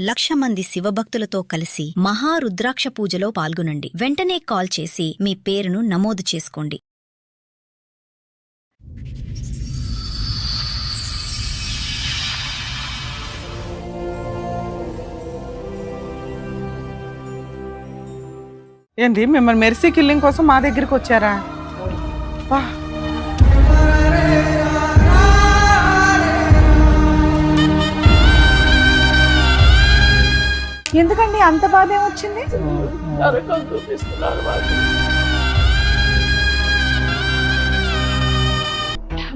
1,00,000 మంది శివభక్తులతో కలిసి మహారుద్రాక్ష పూజలో పాల్గొనండి. వెంటనే కాల్ చేసి మీ పేరును నమోదు చేసుకోండి. ఏంటి మిమ్మల్ని మెర్సీ కిల్లింగ్ కోసం మా దగ్గరికి వచ్చారా? ఎందుకండి అంత బాధ ఏమొచ్చింది?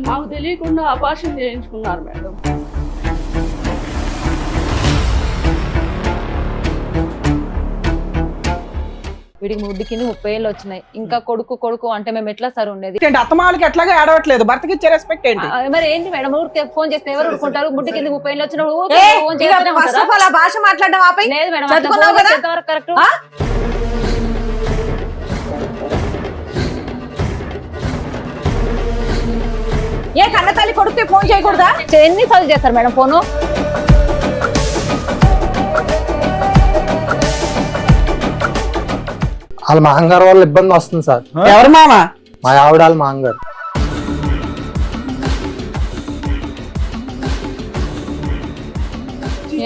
మాకు తెలియకుండా ఆపరేషన్ చేయించుకున్నారు మేడం. వీడికి ముడ్డికి 30 ఏళ్ళు వచ్చినాయి. ఇంకా కొడుకు కొడుకు అంటే మేము ఎట్లా సార్ ఉండేది? అత్తమాలకి ఎట్లాగా ఏడవట్లేదు, భర్తకి ఇచ్చే రెస్పెక్ట్ ఏంటి? మరి ఏంటి మేడం, ఊరికి ఫోన్ చేస్తే ఎవరు ఊరుకుంటారు? ముడ్డి కింద 30 ఏళ్ళు వచ్చినప్పుడు భాష మాట్లాడడం ఆపై. లేదు మేడం, ఎంతవరకు కరెక్ట్? ఏ కన్న తల్లి కొడుకు ఫోన్ చేయకూడదా? ఎన్నిసార్లు చేస్తారు మేడం ఫోను? వాళ్ళ మాంగారు వల్ల ఇబ్బంది వస్తుంది సార్. ఎవరు మామ? మా ఆవిడ వాళ్ళ మాంగారు.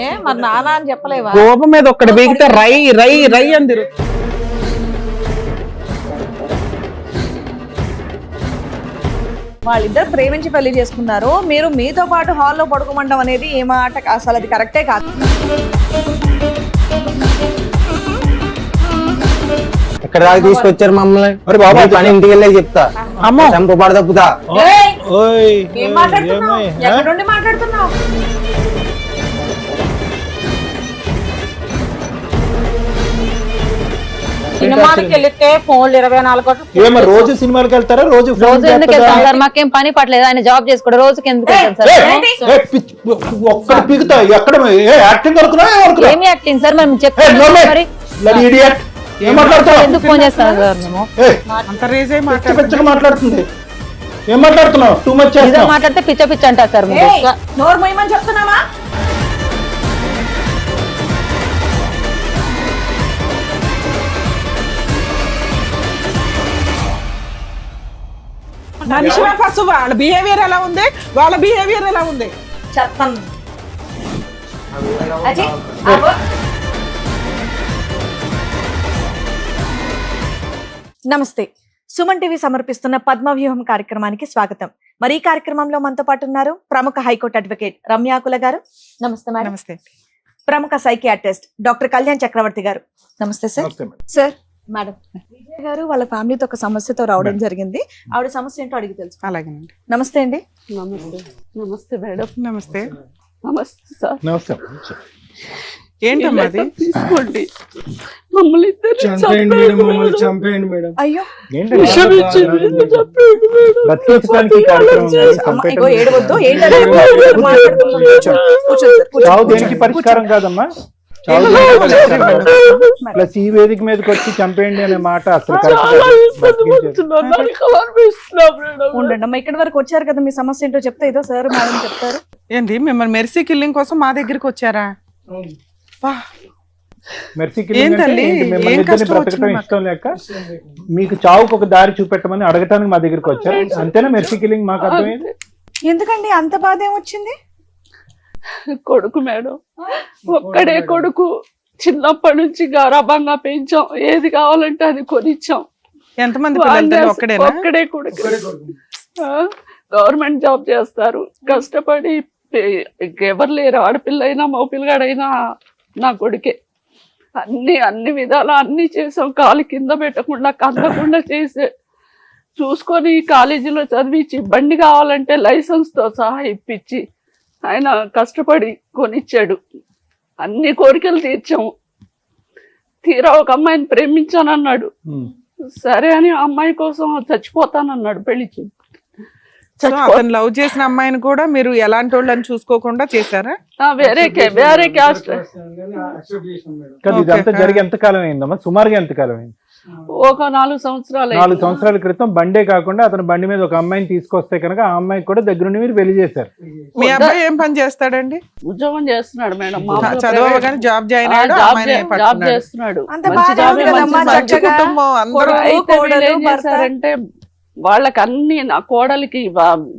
ఏ మరి నాన్న అని చెప్పలేవా? కోపం మీద ఒక్కడి బీగితే రై రై రై అందిరు. వాళ్ళిద్దరు ప్రేమించి పెళ్లి చేసుకున్నారు, మీరు మీతో పాటు హాల్లో పడుకోమండం అనేది ఏ మాట? అసలు అది కరెక్టే కాదు. ఇక్కడ దాకా తీసుకొచ్చారు మమ్మల్ని. మరి బాబు పని ఇంటికి వెళ్ళే చెప్తా. అమ్మ చంపబడ తప్పుతా. ఏం మాట్లాడుతున్నావు? ఎక్కడ నుండి మాట్లాడుతున్నావు? సినిమాకి వెళ్తే ఫోన్లు 24 గంటలు. రోజు సినిమాకి వెళ్తారా? రోజు ఎందుకు వెళ్తాం సార్? మాకేం పని పట్టలేదు, ఆయన జాబ్ చేసుకోవడం. రోజుకి ఎందుకు వెళ్తాం సార్? ఒక్కడ పీకుతా. ఎక్కడ యాక్టింగ్ ఏమి యాక్టింగ్ సార్? మేము చెప్పాము మరి. ఎందుకు ఫోన్ చేస్తాం సార్? మేము అంత రేజే మాట్లాడుతుంది. ఏం మాట్లాడుతున్నావు? టూ మచ్ మాట్లాడితే పిచ్చ పిచ్చ అంటారు సార్. నోరు మొయ్యమని చెప్తున్నావా? మనిషి ఫస్ట్ వాళ్ళ బిహేవియర్ ఎలా ఉంది, వాళ్ళ బిహేవియర్ ఎలా ఉంది చెప్తాను. నమస్తే, సుమన్ టీవీ సమర్పిస్తున్న పద్మవ్యూహం కార్యక్రమానికి స్వాగతం. మరి ఈ కార్యక్రమంలో మనతో పాటు ఉన్నారు ప్రముఖ హైకోర్టు అడ్వకేట్ రమ్యాకుల గారు. నమస్తే మేడం. నమస్తే. ప్రముఖ సైకియాట్రిస్ట్ డాక్టర్ కళ్యాణ్ చక్రవర్తి గారు. నమస్తే సార్. సార్, మేడం విజయ్ గారు వాళ్ళ ఫ్యామిలీతో ఒక సమస్యతో రావడం జరిగింది. ఆవిడ సమస్య ఏంటో అడిగి తెలుసు. అలాగేనండి. నమస్తే అండి. నమస్తే. నమస్తే మేడం. నమస్తే. నమస్తే సార్. నమస్తే. ఏంటమ్మా అది? తీసుకోండి, మమ్మల్ని చంపేయండి మేడం. అయ్యో, ఏడవద్దు. దేనికి పరిష్కారం కాదమ్మా. ప్లస్ ఈ వేదిక మీదకి వచ్చి చంపేయండి అనే మాట అసలు ఉండండి అమ్మా. ఇక్కడి వరకు వచ్చారు కదా, మీ సమస్య ఏంటో చెప్తే ఏదో సార్ మేడం చెప్తారు. ఏంటి మిమ్మల్ని మెర్సీ కిల్లింగ్ కోసం మా దగ్గరికి వచ్చారా? బ్రతకటం ఇష్టం లేక మీకు చావుకు ఒక దారి చూపెట్టమని అడగటానికి మా దగ్గరికి వచ్చారు. అంతేనా మెర్సీ కిల్లింగ్? మాకు అర్థమైంది. ఎందుకండి అంత బాధ ఏమొచ్చింది? కొడుకు మేడం, ఒక్కడే కొడుకు. చిన్నప్పటి నుంచి గారాబంగా పెంచాం, ఏది కావాలంటే అది కొనిచ్చాం. ఎంతమంది? ఒక్కడే కొడుకు. గవర్నమెంట్ జాబ్ చేస్తారు, కష్టపడి. ఎవరు లేరు, ఆడపిల్ల అయినా మగపిల్లగాడైనా నా కొడుకే. అన్ని విధాలా అన్ని చేసాం. కాలు కింద పెట్టకుండా కందకుండా చేసే చూసుకొని కాలేజీలో చదివించి, బండి కావాలంటే లైసెన్స్ తో సహా ఇప్పించి ఆయన కష్టపడి కొనిచ్చాడు. అన్ని కోరికలు తీర్చాము. తీరా ఒక అమ్మాయిని ప్రేమించానన్నాడు. సరే అని ఆ అమ్మాయి కోసం చచ్చిపోతానన్నాడు. పెళ్లి అతను లవ్ చేసిన అమ్మాయిని కూడా మీరు ఎలాంటి వాళ్ళని చూసుకోకుండా చేశారా? వేరే క్యాస్ట్. ఇదంతా జరిగి ఎంతకాలం అయిందమ్మా? సుమారుగా ఎంతకాలం అయింది? ఒక 4 సంవత్సరాలు 4 సంవత్సరాల క్రితం బండే కాకుండా అతను బండి మీద ఒక అమ్మాయిని తీసుకొస్తే కనుక ఆ అమ్మాయికి కూడా దగ్గరుండి మీరు పెళ్లి చేశారు. మీ అబ్బాయి ఏం పని చేస్తాడండి? ఉద్యోగం చేస్తున్నాడు మేడం. చదవగానే జాబ్ జాయిన్ జాబ్ చేస్తున్నాడు. అంత మంచి బాగానే జాబ్, ఉంది కదమ్మా, మంచి చక్కగా. కుటుంబం అందరూ. అయితే వీళ్ళు కోడలు, ఏం భర్త. చేశారంటే వాళ్ళకి అన్ని నా కోడలికి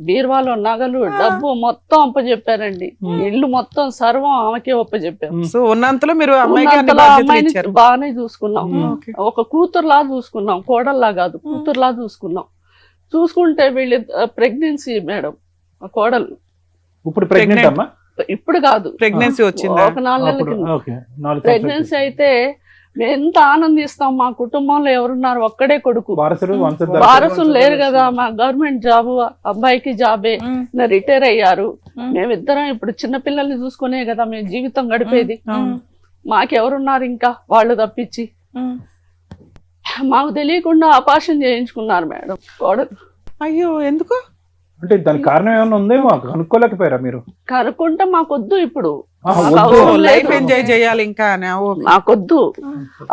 బీరువాలో నగలు డబ్బు మొత్తం అప్పచెప్పారండి. ఇల్లు మొత్తం సర్వం ఆమెకే అప్పచెప్పారు. సో ఉన్నంతలో మీరు అమ్మాయికి అన్ని ఉన్నంతలో బాధ్యతలు అమ్మాయిని ఇచ్చారు. బాగానే చూసుకున్నాం. ఒక కూతురులా చూసుకున్నాం, కోడల్లా కాదు కూతురులా చూసుకున్నాం. చూసుకుంటే వీళ్ళు ప్రెగ్నెన్సీ మేడం, ఆ కోడలు ఇప్పుడు ప్రెగ్నెంట్ అమ్మా? ఇప్పుడు కాదు, ప్రెగ్నెన్సీ వచ్చింది. ఒక 4 నెలల అప్పుడు కింద ఓకే 4 ప్రెగ్నెన్సీ అయితే మేము ఎంత ఆనందిస్తాం. మా కుటుంబంలో ఎవరున్నారు, ఒక్కడే కొడుకు, వారసులు లేరు కదా. మా గవర్నమెంట్ జాబ్, అబ్బాయికి జాబే, రిటైర్ అయ్యారు. మేమిద్దరం ఇప్పుడు చిన్న పిల్లల్ని చూసుకునే కదా మేము జీవితం గడిపేది. మాకెవరున్నారు ఇంకా వాళ్ళు తప్పించి? మాకు తెలియకుండా ఆపరేషన్ చేయించుకున్నారు మేడం కోడలు. అయ్యో ఎందుకు? అంటే దానికి కారణం ఏమైనా ఉందేమో కనుక్కోలేకపోయారా మీరు? కనుక్కుంటే మాకొద్దు, ఇప్పుడు లైఫ్ ఎంజాయ్ చేయాలి ఇంకా. మాకొద్దు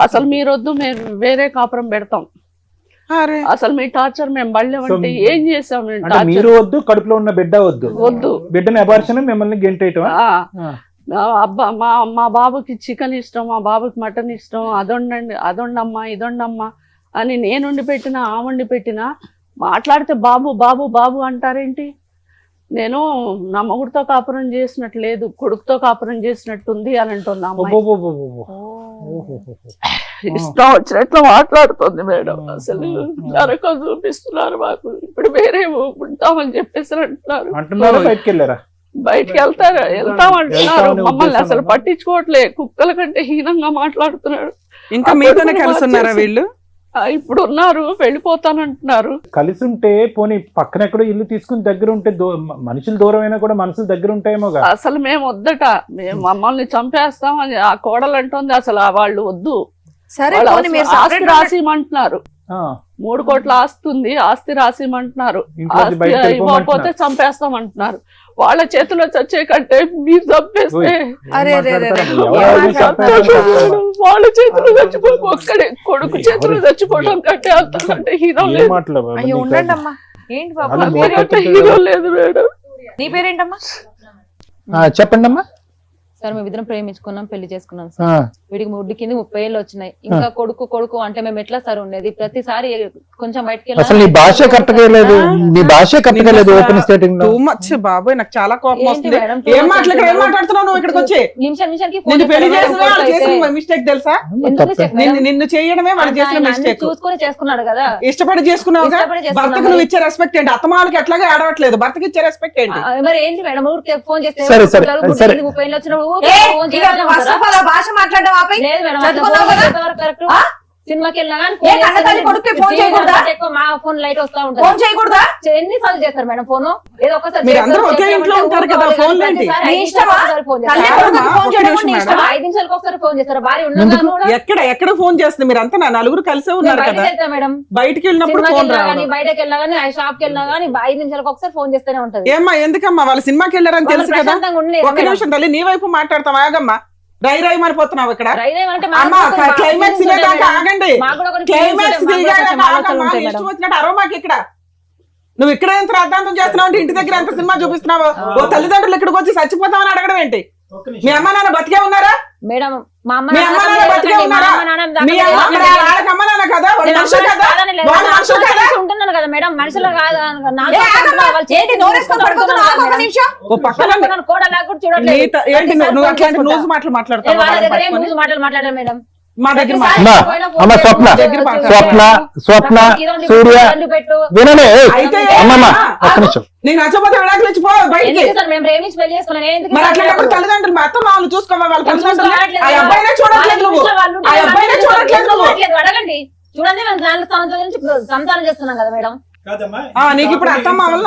అసలు, మీరొద్దు, మేము వేరే కాపురం పెడతాం. అసలు మీ టార్చర్ మేము బళ్ళేమంటే ఏం చేసాం? మీరు వద్దు, కడుపులో ఉన్న బిడ్డ వద్దు, వద్దు, బిడ్డని అబార్షన్ మిమ్మల్ని గెంటేయటం. మా బాబుకి చికెన్ ఇష్టం, మా బాబుకి మటన్ ఇష్టం, అదొండమ్మా ఇదొండమ్మా అని నేను వండి పెట్టినా ఆ వండి పెట్టినా మాట్లాడితే బాబు బాబు బాబు అంటారేంటి? నేను నా మొగుడితో కాపురం చేసినట్టు లేదు, కొడుకుతో కాపురం చేసినట్టుంది అని అంటున్నా. ఇష్టం వచ్చినట్లు మాట్లాడుతుంది మేడం. అసలు నరకం చూపిస్తున్నారు మాకు. ఇప్పుడు వేరే ఉంటామని చెప్పేసి అంటున్నారు. బయటికి వెళ్తామంటున్నారు. మమ్మల్ని అసలు పట్టించుకోవట్లే. కుక్కల కంటే హీనంగా మాట్లాడుతున్నాడు. ఇంకా మీతోనే కలిసి ఉన్నారా వీళ్ళు? ఇప్పుడు ఉన్నారు, వెళ్ళిపోతానంటున్నారు. కలిసి ఉంటే పోనీ పక్కన ఎక్కడో ఇల్లు తీసుకుని దగ్గర ఉంటే మనుషులు దూరం అయినా కూడా మనసులు దగ్గర ఉంటాయేమో. అసలు మేము వద్దట, మేము మమ్మల్ని చంపేస్తాం అని ఆ కోడలు అంటుంది. అసలు వాళ్ళు వద్దు, ఆస్తి రాసిమంటున్నారు. 3 కోట్ల ఆస్తి ఉంది, ఆస్తి రాసిమంటున్నారు. ఆస్తి ఇవ్వకపోతే చంపేస్తామంటున్నారు. వాళ్ళ చేతిలో చచ్చే కంటే మీరు చంపేస్తే వాళ్ళ చేతిలో చచ్చిపోయి ఒక్కడే కొడుకు చేతిలో చచ్చిపోవడం కంటే అంతకంటే హీరో లేదు. హీరో లేదు మేడం. నీ పేరేంటమ్మా? చెప్పండి అమ్మా. సార్ మేము ఇద్దరం ప్రేమించుకున్నాం, పెళ్లి చేసుకున్నాం సార్. వీడికి 3 కింద 30 ఏళ్ళు వచ్చినాయి. ఇంకా కొడుకు అంటే మేము ఎట్లా సార్ ఉండేది? ప్రతిసారి కొంచెం బయటకి అసలు నీ భాష కరెక్ట్గా లేదు, నీ భాష కరెక్ట్గా లేదు. ఓపెన్ స్టేటింగ్ టూ మచ్ బాబోయ్, నాకు చాలా కోపం వస్తుంది. ఏం మాట్లాడుతున్నావు నువ్వు? ఇక్కడికి వచ్చి నిమిషానికి మిస్టేక్ తెలుసా? నిన్ను చేయడమే వాళ్ళు చేసిన మిస్టేక్. చూసుకొని చేసుకున్నాడు కదా, ఇష్టపడి చేసుకున్నావు. భర్తకు నువ్వు ఇచ్చే రెస్పెక్ట్ ఏంటి? అత్తమాలకి ఎట్లాగా ఆడవట్లేదు, భర్తకి ఇచ్చే రెస్పెక్ట్ ఏంటి? మరి ఏంటి మేడం? ఊరికి ఫోన్ చేస్తే 30 ఏళ్ళు వచ్చినప్పుడు భాష మాట్లాడడం ఆపై సినిమాకి వెళ్ళినా ఎక్కువ మా ఫోన్ లైట్ వస్తా ఉంటుంది. ఫోన్ చేయకూడదా? ఎన్నిసార్లు చేస్తారు మేడం ఫోన్? ఏదో ఒకసారి మీరు అందరూ ఒకే ఇంట్లో ఉంటారు కదా, ఫోన్ ఏంటి? 5 నిమిషాలకు ఒకసారి ఫోన్ చేస్తారు. భార్య ఉండగా ఎక్కడ ఫోన్ చేస్తుంది? మీరు అంతా నలుగురు కలిసే ఉన్నారు కదా. మేడం బయటికి వెళ్ళినప్పుడు ఫోన్ రావాలి, బయటకి వెళ్ళినా గానీ షాప్ కి వెళ్ళినా గానీ 5 నిమిషాలకు ఒకసారి ఫోన్ చేస్తూనే ఉంటది. ఏమ్మా ఎందుకమ్మా? వాళ్ళు సినిమాకి వెళ్ళారని తెలుసు కదా. ఒక నిమిషం తల్లి, నీ వైపు మాట్లాడతాం. ఆగమ్మా, రై మారిపోతున్నావు ఇక్కడ. క్లైమాక్స్ ఆగండి, క్లైమాక్స్ ఇష్టం వచ్చినట్టు అరవమాకి. ఇక్కడ నువ్వు ఇక్కడ ఎంత రాద్ధాంతం చేస్తున్నావు అంటే ఇంటి దగ్గర ఎంత సినిమా చూపిస్తున్నావు? ఓ తల్లిదండ్రులు ఇక్కడికి వచ్చి చచ్చిపోతామని అడగడం ఏంటి? మీ అమ్మ నాన్న బతికే ఉన్నారా? మేడం మా అమ్మ బతికే ఉన్నారా? వాళ్ళకి అమ్మ నాన్న కదా, ఉంటున్నాను కదా మేడం, మనుషులు కాదు. నువ్వు అట్లాంటి న్యూస్ మాటలు మాట్లాడతావు మేడం. మా దగ్గర స్వప్న సూర్య వినలే. నేను నచ్చపోతే విడాకులు ఇచ్చిపో బయటికి. మరి అట్లాంటప్పుడు తల్లిదండ్రులు మొత్తం వాళ్ళు చూసుకోవాలి. వాళ్ళ తల్లిదండ్రులు ఆ అబ్బాయినే చూడట్లేదు నువ్వు, ఆ అబ్బాయినే చూడట్లేదు నువ్వు. అడగండి, చూడండి మేము సంతానం చేస్తున్నాం కదా మేడం. నీకు ఇప్పుడు అత్తమ్మ వాళ్ళు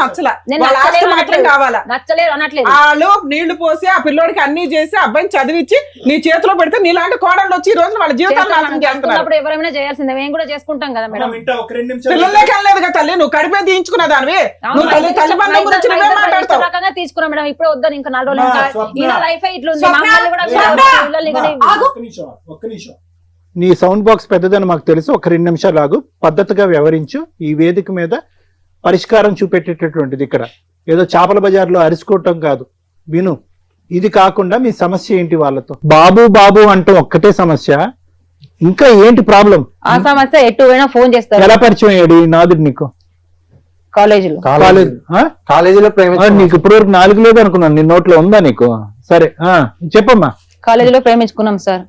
మాత్రం కావాలా? నచ్చలేదు అనట్లేదు. వాళ్ళు నీళ్లు పోసి ఆ పిల్లోడికి అన్ని చేసి అబ్బాయిని చదివించి నీ చేతిలో పెడితే నీలాంటి కోడళ్ళు వచ్చి ఈ రోజు వాళ్ళ జీవితాలు ఎవరైనా చేయాల్సిందే, మేము కూడా చేసుకుంటాం కదా మేడం. పిల్లలకి వెళ్ళలేదు కదా తల్లి, నువ్వు కడిపే తీయించుకున్న దానివి. నువ్వు తల్లి బంధం గురించి మాట్లాడతావు. రకంగా తీసుకున్నాం మేడం. ఇప్పుడు వద్దాను ఇంకా 4 రోజులు. ఈయన లైఫ్ ఇట్లుంది. నీ సౌండ్ బాక్స్ పెద్దదని మాకు తెలుసు. ఒక 2 నిమిషాలు ఆగు, పద్ధతిగా వ్యవహరించు. ఈ వేదిక మీద పరిష్కారం చూపెట్టేటటువంటిది, ఇక్కడ ఏదో చేపల బజార్లో అరుచుకోవటం కాదు. విను, ఇది కాకుండా మీ సమస్య ఏంటి? వాళ్ళతో బాబు బాబు అంటూ ఒక్కటే సమస్య, ఇంకా ఏంటి ప్రాబ్లం? ఆ సమస్య ఎటు పోయినా ఫోన్ చేస్తారు. ఎలా పరిచయం అయ్యాడు ఈ నాదుడు నీకు? కాలేజీలో. కాలేజీలో నీకు ఇప్పుడు వరకు 4 లేదు అనుకున్నాను, నీ నోట్లో ఉందా నీకు? సరే చెప్పమ్మా. కాలేజీలో ప్రేమించుకున్నాం సార్.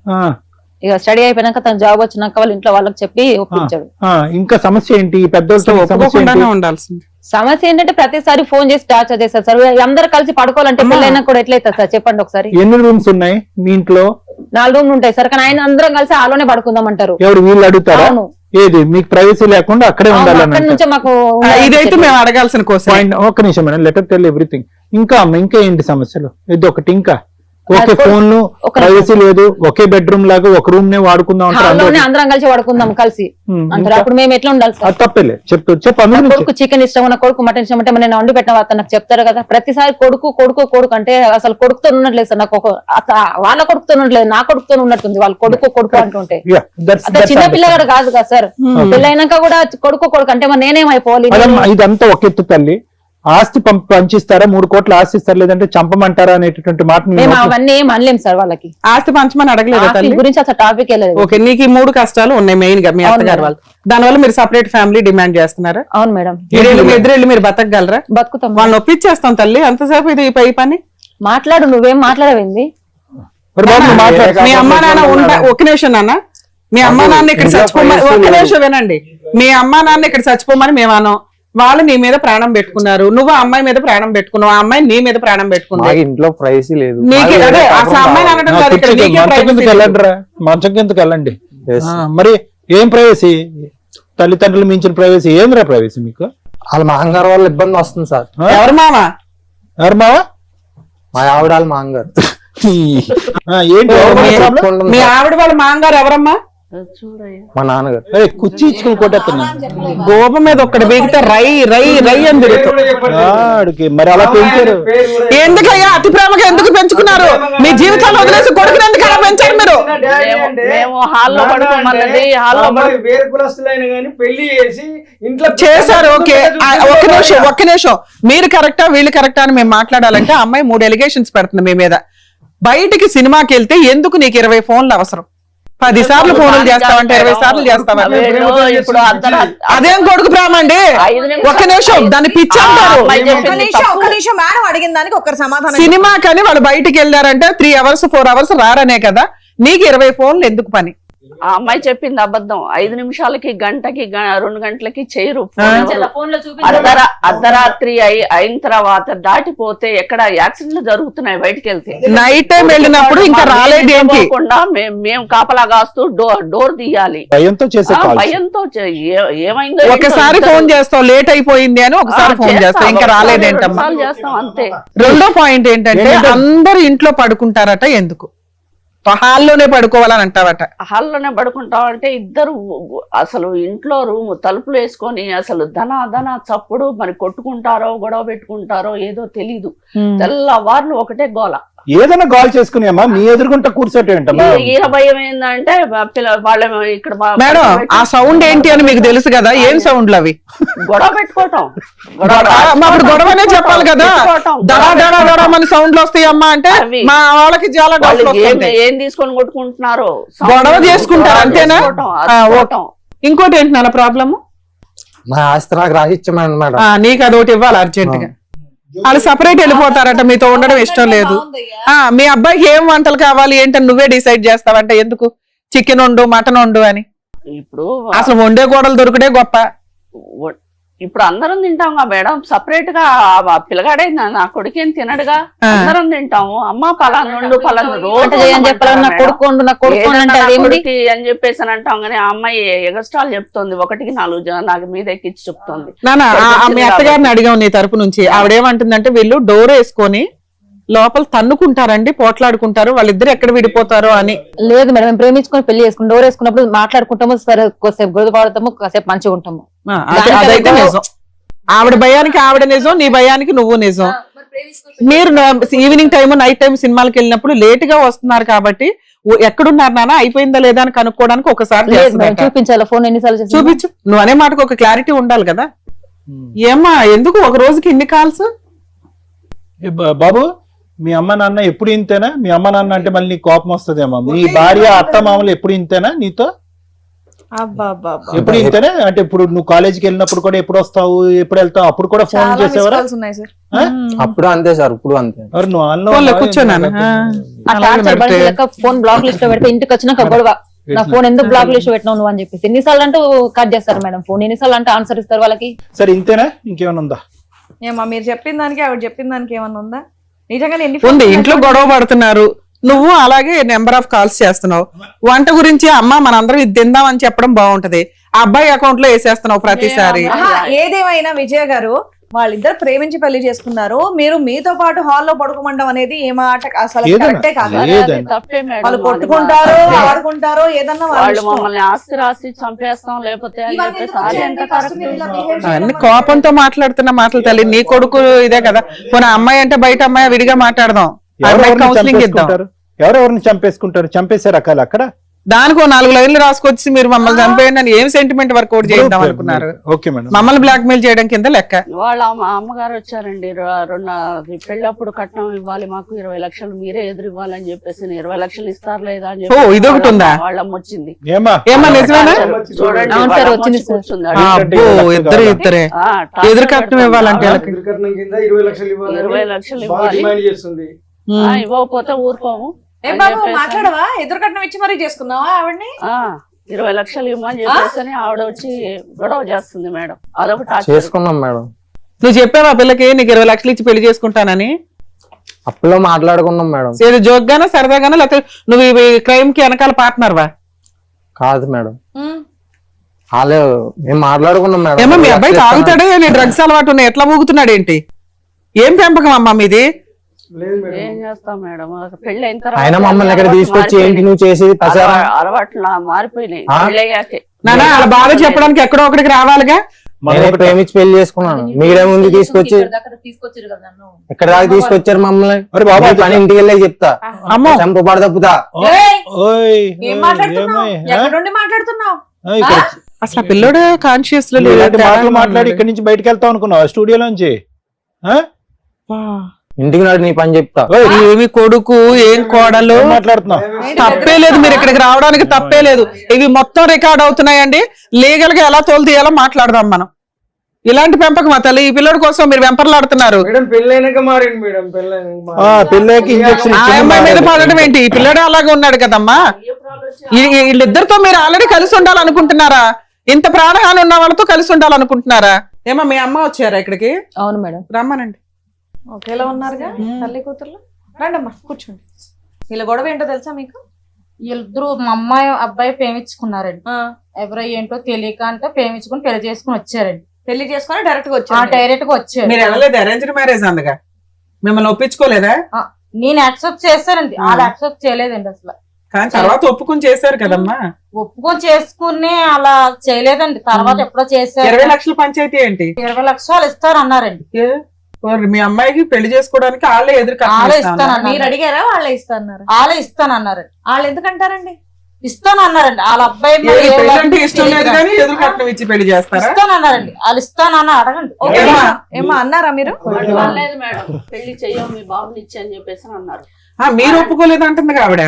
ఇక స్టడీ అయిపోయినాక తన జాబ్ వచ్చినాక వాళ్ళ ఇంట్లో వాళ్ళకి చెప్పి ఒప్పించాడు. ఇంకా సమస్య ఏంటి? పెద్దలతో ఉండాల్సింది. సమస్య ఏంటంటే ప్రతిసారి ఫోన్ చేసి టార్చర్ చేస్తారు సార్. అందరు కలిసి పడుకోవాలంటే పెళ్ళైనా కూడా ఎట్లయితే సార్ చెప్పండి ఒకసారి. ఎన్ని రూమ్స్ ఉన్నాయి మీ ఇంట్లో? 4 రూమ్లు ఉంటాయి సార్, కానీ ఆయన అందరం కలిసి ఆలోనే పడుకుందాం అంటారు. ఎవరు వీళ్ళు అడుగుతారా? ఏది మీకు ప్రైవసీ లేకుండా అక్కడే ఉండాలి? అక్కడి నుంచే మాకు ఇదైతే మేము అడగాల్సిన కోసం. ఒక్క నిమిషం మేడం, లెటర్ టెల్ ఎవ్రీథింగ్. ఇంకా ఏంటి సమస్యలు? ఇది ఒకటి. ఇంకా ఓకే, ఫోన్ ప్రైవసీ లేదు, ఒకే బెడ్రూమ్ లాగా ఒక రూమ్ నే వాడుకుందాం అందరం కలిసి వాడుకుందాం కలిసి అంటారు. అప్పుడు మేము ఎట్లా ఉండాలి సార్? తప్పలే, కొడుకు చికెన్ ఇష్టం ఉన్న కొడుకు మటన్ ఇష్టం అంటే నేను వండి పెట్టిన వాళ్ళు నాకు చెప్తారు కదా. ప్రతిసారి కొడుకు కొడుకు కొడుకు అంటే అసలు కొడుకుతో ఉన్నట్లేదు సార్. నాకు వాళ్ళ కొడుకుతో ఉన్నట్లేదు, నా కొడుకుతో ఉన్నట్టుంది. వాళ్ళు కొడుకు కొడుకు అంటుంటే చిన్న పిల్లగాడు కాదు కదా సార్. పెళ్ళైనాక కూడా కొడుకు కొడుకు అంటే మరి నేనేమైపోవాలి? ఇదంతా ఒక ఎత్తు తల్లి. ఆస్తి పంచిస్తారా? 3 కోట్ల ఆస్తి ఇస్తారు, లేదంటే చంపమంటారా అనేటటువంటి మాట మేము అవన్నీ ఏం అనలేము సార్. వాళ్ళకి ఆస్తి పంచమని అడగలేదు గురించి అసలు టాపిక్ లేదు. ఓకే, నీకు 3 కష్టాలు ఉన్నాయి మెయిన్ గా మీ అత్తగారు వాళ్ళు. దానివల్ల మీరు సెపరేట్ ఫ్యామిలీ డిమాండ్ చేస్తున్నారా? అవును మేడం. ఎదురెళ్ళి మీరు బతకగలరా? బతుకుతాం. వాళ్ళని ఒప్పించేస్తాం తల్లి. అంతసేపు ఇది పై పని మాట్లాడు. నువ్వేం మాట్లాడవేంది? మీ అమ్మా నాన్న ఒక నిమిషం నాన్న. మీ అమ్మా నాన్న ఇక్కడ చచ్చిపోమని ఒక నిమిషం వినండి. మీ అమ్మా నాన్న ఇక్కడ చచ్చిపోమని మేము అన్నాం. వాళ్ళు నీ మీద ప్రాణం పెట్టుకున్నారు, నువ్వు ఆ అమ్మాయి మీద ప్రాణం పెట్టుకున్నావు, ఆ అమ్మాయి నీ మీద ప్రాణం పెట్టుకున్నా. ఇంట్లో ప్రైవసీ లేదు. మంచం కిందకి వెళ్ళండి. మరి ఏం ప్రైవసీ? తల్లిదండ్రులు మించిన ప్రైవసీ ఏంద్రా ప్రైవసీ మీకు? వాళ్ళ మాంగారు వాళ్ళ ఇబ్బంది వస్తుంది సార్. ఎవరు మావా? మా ఆవిడ వాళ్ళ మాంగారు. ఏంటి మీ ఆవిడ వాళ్ళ మాంగారు ఎవరమ్మా? మా నాన్నగారు. కుర్చీ ఇచ్చుకుని కొట్టేస్తున్నా. గోప మీద ఒక్కటి బీగితే రై రై రై అని తిరుగుతుంది. మరి అలా పెంచారు ఎందుకయ్యా? అతి ప్రేమగా ఎందుకు పెంచుకున్నారు? మీ జీవితాలు వదిలేసి కొడుకుని ఎందుకు అలా పెంచారు మీరు? చేశారు. ఓకే, ఒక్క నిమిషం. మీరు కరెక్టా వీళ్ళు కరెక్టా అని మేము మాట్లాడాలంటే అమ్మాయి 3 ఎలిగేషన్స్ పెడుతుంది మీ మీద. బయటికి సినిమాకి వెళ్తే ఎందుకు నీకు 20 ఫోన్లు అవసరం? 10 సార్లు ఫోన్లు చేస్తావంటే 20 సార్లు చేస్తావా? అదేం కొడుకు ప్రేమ అండి? ఒక్క నిమిషం, దాన్ని పిచ్చి అంటారు. సినిమా కానీ వాళ్ళు బయటికి వెళ్ళారంటే 3 అవర్స్ 4 అవర్స్ రారనే కదా. నీకు 20 ఫోన్లు ఎందుకు పని? ఆ అమ్మాయి చెప్పింది అబద్ధం. 5 నిమిషాలకి గంటకి 2 గంటలకి చేయరు. అర్ధరాత్రి అయిన తర్వాత దాటిపోతే ఎక్కడ యాక్సిడెంట్లు జరుగుతున్నాయి బయటకి వెళ్తే. నైట్ టైం వెళ్ళినప్పుడు ఇంకా రాలేదు ఏంటి? మేము కాపలా కాస్తూ డోర్ తీయాలి. భయంతో ఏమైందో ఒకసారి ఫోన్ చేస్తావు లేట్ అయిపోయింది అని, ఒకసారి ఫోన్ చేస్తావు ఇంకా రాలేదేంటమ్మా చేస్తాం అంతే. రెండో పాయింట్ ఏంటంటే అందరు ఇంట్లో పడుకుంటారట, ఎందుకు హాల్లోనే పడుకోవాలని అంటావట? హాల్లోనే పడుకుంటామంటే ఇద్దరు అసలు ఇంట్లో రూమ్ తలుపులు వేసుకొని అసలు ధన చప్పుడు మరి కొట్టుకుంటారో గొడవ పెట్టుకుంటారో ఏదో తెలీదు. తెల్లవార్లు ఒకటే గోల. ఏదైనా కాల్ చేసుకుని అమ్మా మీ ఎదురుకుంటా కూర్చోటేంటమ్మా? ఈయన భయం ఏంటంటే వాళ్ళ ఇక్కడ మేడం ఆ సౌండ్ ఏంటి అని మీకు తెలుసు కదా. ఏం సౌండ్లు అవి? గొడవ పెట్టుకోవటం. అప్పుడు గొడవనే చెప్పాలి కదా. మన సౌండ్లు వస్తాయి అమ్మా అంటే మా వాళ్ళకి చాలా ఏం తీసుకొని కొట్టుకుంటున్నారు, గొడవ చేసుకుంటారు అంతేనా? ఇంకోటి ఏంటి నా ప్రాబ్లము? మా ఆస్తి నాకు రాసిచ్చమని మేడం. నీకు అదొకటి ఇవ్వాలి అర్జెంట్ గా. వాళ్ళు సపరేట్ వెళ్ళిపోతారట, మీతో ఉండడం ఇష్టం లేదు. మీ అబ్బాయికి ఏం వంటలు కావాలి ఏంటని నువ్వే డిసైడ్ చేస్తావంట. ఎందుకు చికెన్ వండు మటన్ వండు అని? ఇప్పుడు అసలు వండే గోడలు దొరికితే గొప్ప. ఇప్పుడు అందరం తింటాం మేడం. సపరేట్ గా పిల్లగాడే నా కొడుకేం తినడుగా. అందరం తింటాము. అమ్మ పలానా అని చెప్పేసి అని అంటాం. కానీ ఆ అమ్మాయి ఎగస్ట్రాల్ చెప్తుంది. 1కి 4 నాకు మీద ఎక్కించి చెప్తుంది. మీ అత్తగారిని అడిగాం నీ తరపు నుంచి. ఆవిడేమంటుందంటే వీళ్ళు డోర్ వేసుకొని లోపల తన్నుకుంటారండి, పోట్లాడుకుంటారు, వాళ్ళిద్దరు ఎక్కడ విడిపోతారో అని. లేదు మేడం, మేము ప్రేమించుకొని పెళ్లి చేసుకుని డోర్ వేసుకున్నప్పుడు మాట్లాడుకుంటాము, సరే కొద్దిసేపు గొడవ పడతాము, కాసేపు మంచిగా ఉంటాము. అదైతే నిజం. ఆవిడ భయానికి ఆవిడ నిజం, నీ భయానికి నువ్వు నిజం. మీరు ఈవినింగ్ టైం నైట్ టైం సినిమాలకు వెళ్ళినప్పుడు లేట్ గా వస్తున్నారు కాబట్టి ఎక్కడున్నారు నాన్న, అయిపోయిందా లేదా అని కనుక్కోవడానికి ఒకసారి లేదు మేడం, చేస్తుందట. చూపించాలా ఫోన్ ఎన్నిసార్లు చేసి చూపించు, నువ్వు అనే మాటకు ఒక క్లారిటీ ఉండాలి కదా. ఏమ్మా ఎందుకు ఒక రోజుకి ఇన్ని కాల్స్? బాబు మీ అమ్మ నాన్న ఎప్పుడు ఇంతేనా? మీ అమ్మ నాన్న అంటే మళ్ళీ నీకు కోపం వస్తుందేమో. మీ భార్య అత్త మామలు ఎప్పుడు ఇంతేనా నీతో? ఎప్పుడు ఇంతేనా? అంటే ఇప్పుడు నువ్వు కాలేజీకి వెళ్ళినప్పుడు కూడా ఎప్పుడు వస్తావు, ఎప్పుడు వెళ్తావు, అప్పుడు కూడా ఫోన్ చాలా చేసేవారా? మిస్ కాల్స్ ఉన్నాయి సార్. అప్పుడు అంతే సార్, ఇప్పుడు అంతే. ఎవరు నువ్వు ఆన్లో ఫోన్లో ఉన్నావా? కూర్చోనాను. ఆ టార్చర్ బండి లెక్క ఫోన్ బ్లాక్ లిస్ట్ లో పెడితే ఇంటికి వచ్చినాక గొడవ, నా ఫోన్ ఎందుకు బ్లాక్ లిస్ట్ పెట్టినావు నువ్వు అని చెప్పేసి ఎన్నిసార్లు అంటే కట్ చేస్తారు మేడం ఫోన్, ఎన్నిసార్లు అంటే ఆన్సర్ ఇస్తారు వాళ్ళకి. సరే ఇంతేనా, ఇంకేమైనా ఉందా? ఏమా మీరు చెప్పిన దానికి ఆవిడ చెప్పిన దానికి ఏమన్నా ఉందా? నిజంగానే ఎన్ని ఉంది, ఫోన్లు ఇంట్లో గొడవ పడుతున్నారు, నువ్వు అలాగే నెంబర్ ఆఫ్ కాల్స్ చేస్తున్నావు. వంట గురించి అమ్మ మనందరం ఇది తిందామని చెప్పడం బాగుంటది, ఆ అబ్బాయి అకౌంట్ లో వేసేస్తున్నావు ప్రతిసారి. ఆహా, ఏదేమైనా విజయ గారు వాళ్ళిద్దరు ప్రేమించి పెళ్లి చేసుకున్నారు, మీరు మీతో పాటు హాల్లో పడుకోమండం అనేది ఏ మాట అసలు ఏదన్నా? కరెక్టే కాదు. లేదండి. తప్పే మేడం. వాళ్ళు కొట్టుకుంటారు, ఆడుకుంటారు, ఏదన్నా వాళ్ళ వాళ్ళు ఇష్టం. మమ్మల్ని ఆస్తి రాసి చంపేస్తాం లేకపోతే అని ఇవన్నీ చెప్పేసి అది ఎంత ఎందుకు కరెక్ట్? మీరు ఇలా behave అన్ని కోపంతో మాట్లాడుతున్న మాటలు తల్లి. నీ కొడుకు ఇదే కదా, పోనీ అమ్మాయి అంటే బయట అమ్మాయి విడిగా మాట్లాడదాం, ఎవరెవరిని కౌన్సిలింగ్ ఇద్దాం. చంపేసుకుంటారు? ఎవరెవరిని చంపేసుకుంటారు? చంపేసే రకాలు అక్కడ. దానికి 4 లైన్లు రాసుకొచ్చి మీరు మమ్మల్ని చంపేయండి అని ఏం సెంటిమెంట్ వర్కౌట్ చేద్దాం అనుకున్నారు? Okay madam. మమ్మల్ని బ్లాక్ మెయిల్ చేయడం కింద లెక్క. వాళ్ళ అమ్మగారు వచ్చారండి, పెళ్ళప్పుడు కట్నం ఇవ్వాలి మాకు 20 లక్షలు మీరే ఎదురు ఇవ్వాలని చెప్పేసి 20 లక్షలు ఇస్తారు లేదా అని ఓ, ఇదొకటి ఉందా? వాళ్ళమ్మ వచ్చింది. ఏమా ఏమా నిజమేనా? చూడండి అవును సార్, వాళ్ళమ్మ వచ్చింది వచ్చి సార్. కూర్చుంది. అబ్బో, ఇద్దరే ఆ, ఎదురు కట్నం ఇవ్వాలంటే వాళ్ళకి. ఎదురుకట్నం కింద 20 లక్షలు ఇవ్వాలి 20 లక్షలు బాగా ఇవ్వాలి, డిమాండ్ చేస్తుంది. ఇవ్వకపోతే ఊరుకోము ఏం అని బాబు చెప్పేసి. మాట్లాడవా? ఎదురు కట్నం ఇచ్చి మరీ చేసుకున్నావా ఆవిడ్ని? 20 లక్షలు ఇవ్వమని చెప్పేసి ఆవిడ వచ్చి గొడవ చేస్తుంది మేడం. అదొక టార్చర్. చేసుకున్నాం మేడం. నువ్వు చెప్పావా పిల్లకి నీకు 20 లక్షలు ఇచ్చి పెళ్లి చేసుకుంటానని? అప్పులో మాట్లాడుకున్నాం మేడం. ఏదో జోక్గానా సరదాగానా, లేకపోతే నువ్వు ఈ క్రైమ్ కి వెనకాల పార్ట్నర్ వా? కాదు మేడం, ఉమ్. వాళ్ళే మేము మాట్లాడుకున్నాం మేడం. ఏమో మీ అబ్బాయి తాగుతాడే, నీ డ్రగ్స్ అలవాటు ఉన్నాయి, ఎట్లా ఊగుతున్నాడు ఏంటి? ఏం పెంపకం అమ్మా మీది? లేదు మేడం. ఏం చేస్తాం మేడం, పెళ్లి అయిన ఆయన మమ్మల్ని ఇక్కడ తీసుకొచ్చి ఏంటి నువ్వు చేసేది పసారా? అలవాట్లు మారిపోయినాయి ఆ? పెళ్లి అయ్యాకే. నానా అలా బాధ చెప్పడానికి ఎక్కడో ఒకటికి రావాలిగా. నేనే ప్రేమించి పెళ్లి చేసుకున్నాను, మీరే ముందు తీసుకొచ్చి తీసుకొచ్చారు కదా నన్ను. ఇక్కడ దాకా తీసుకొచ్చారు మమ్మల్ని. అరే బాబా, మీ పని ఇంటికి వెళ్ళే చెప్తా, అమ్మో, చంపబడ తప్పుతా. ఏయ్, ఓయ్ ఏం మాట్లాడుతున్నావు? ఎక్కడ నుండి మాట్లాడుతున్నావు? ఇక్కడ అసలు ఆ పిల్లోడు కాన్షియస్ లో ఇలాంటి మాటలు మాట్లాడి ఇక్కడి నుంచి బయటకు వెళ్తావు అనుకున్నావా స్టూడియోలోంచి? ఇంటికి నాడు నీ పని చెప్తా. ఏమి కొడుకు ఏం కోడలు మాట్లాడుతున్నావు? తప్పే లేదు, మీరు ఇక్కడికి రావడానికి తప్పే లేదు. ఇవి మొత్తం రికార్డ్ అవుతున్నాయండి, లీగల్ గా ఎలా తోలుతీయాలో మాట్లాడదాం మనం. ఇలాంటి పెంపకం మా తల్లి, ఈ పిల్లడి కోసం మీరు వెంపర్లాడుతున్నారు. మేడం పెళ్ళైనాక మారింది మేడం, పిల్లకి ఇంజక్షన్ ఆ అమ్మాయి మీద పడడం ఏంటి? ఈ పిల్లడు అలాగే ఉన్నాడు కదమ్మా. వీళ్ళిద్దరితో మీరు ఆల్రెడీ కలిసి ఉండాలనుకుంటున్నారా? ఇంత ప్రాణహాని ఉన్న వాళ్ళతో కలిసి ఉండాలనుకుంటున్నారా? ఏమా మీ అమ్మ వచ్చారా ఇక్కడికి? అవును మేడం. రమ్మనండి. ఒకేలా ఉన్నారుగా తల్లి కూతుర్లు. రండమ్మా కూర్చోండి. వీళ్ళ గొడవ ఏంటో తెలుసా మీకు? వీళ్ళిద్దరు మా అమ్మాయి అబ్బాయి ప్రేమించుకున్నారండి. ఆ, ఎవరో ఏంటో తెలియక అంటే ప్రేమించుకుని పెళ్లి చేసుకుని వచ్చారండి. పెళ్లి చేసుకుని డైరెక్ట్ గా వచ్చారు. డైరెక్ట్ గా వచ్చారు. మీరు వెళ్ళలేదు, అరేంజ్డ్ మ్యారేజ్ అందుగా మిమ్మల్ని ఒప్పించుకోలేదా? నేను యాక్సెప్ట్ చేశానండి, వాళ్ళు యాక్సెప్ట్ చేయలేదండి అసలు. కానీ తర్వాత ఒప్పుకొని చేశారు కదమ్మా. ఒప్పుకొని చేసుకుని అలా చేయలేదండి, తర్వాత ఎప్పుడో చేశారు. 20 లక్షల పంచాయతీ ఏంటి? 20 లక్షలు ఇస్తారు అన్నారండి. మీ అమ్మాయికి పెళ్లి చేసుకోవడానికి వాళ్ళే ఎదురు వాళ్ళే ఇస్తానన్నారు. మీరు అడిగారా? వాళ్ళే ఇస్తాన్నారు. వాళ్ళే ఇస్తానన్నారండి. వాళ్ళు ఎందుకంటారండి? ఇస్తానన్నారండి. వాళ్ళ అబ్బాయి మీద ఏ పెళ్ళంటే ఇష్టం లేదు కానీ ఎదురు కట్నం ఇచ్చి పెళ్లి చేస్తారా? ఇస్తానన్నారండి. వాళ్ళు ఇస్తానన్న అడగండి. ఓకే, ఏమ్మా? ఏమా అన్నారా మీరు? లేదు మేడం, పెళ్లి చెయ్యం మీ బాబుని ఇచ్చి అని చెప్పేసి అన్నారు. మీరు ఒప్పుకోలేదు అంటుంది ఆవిడ.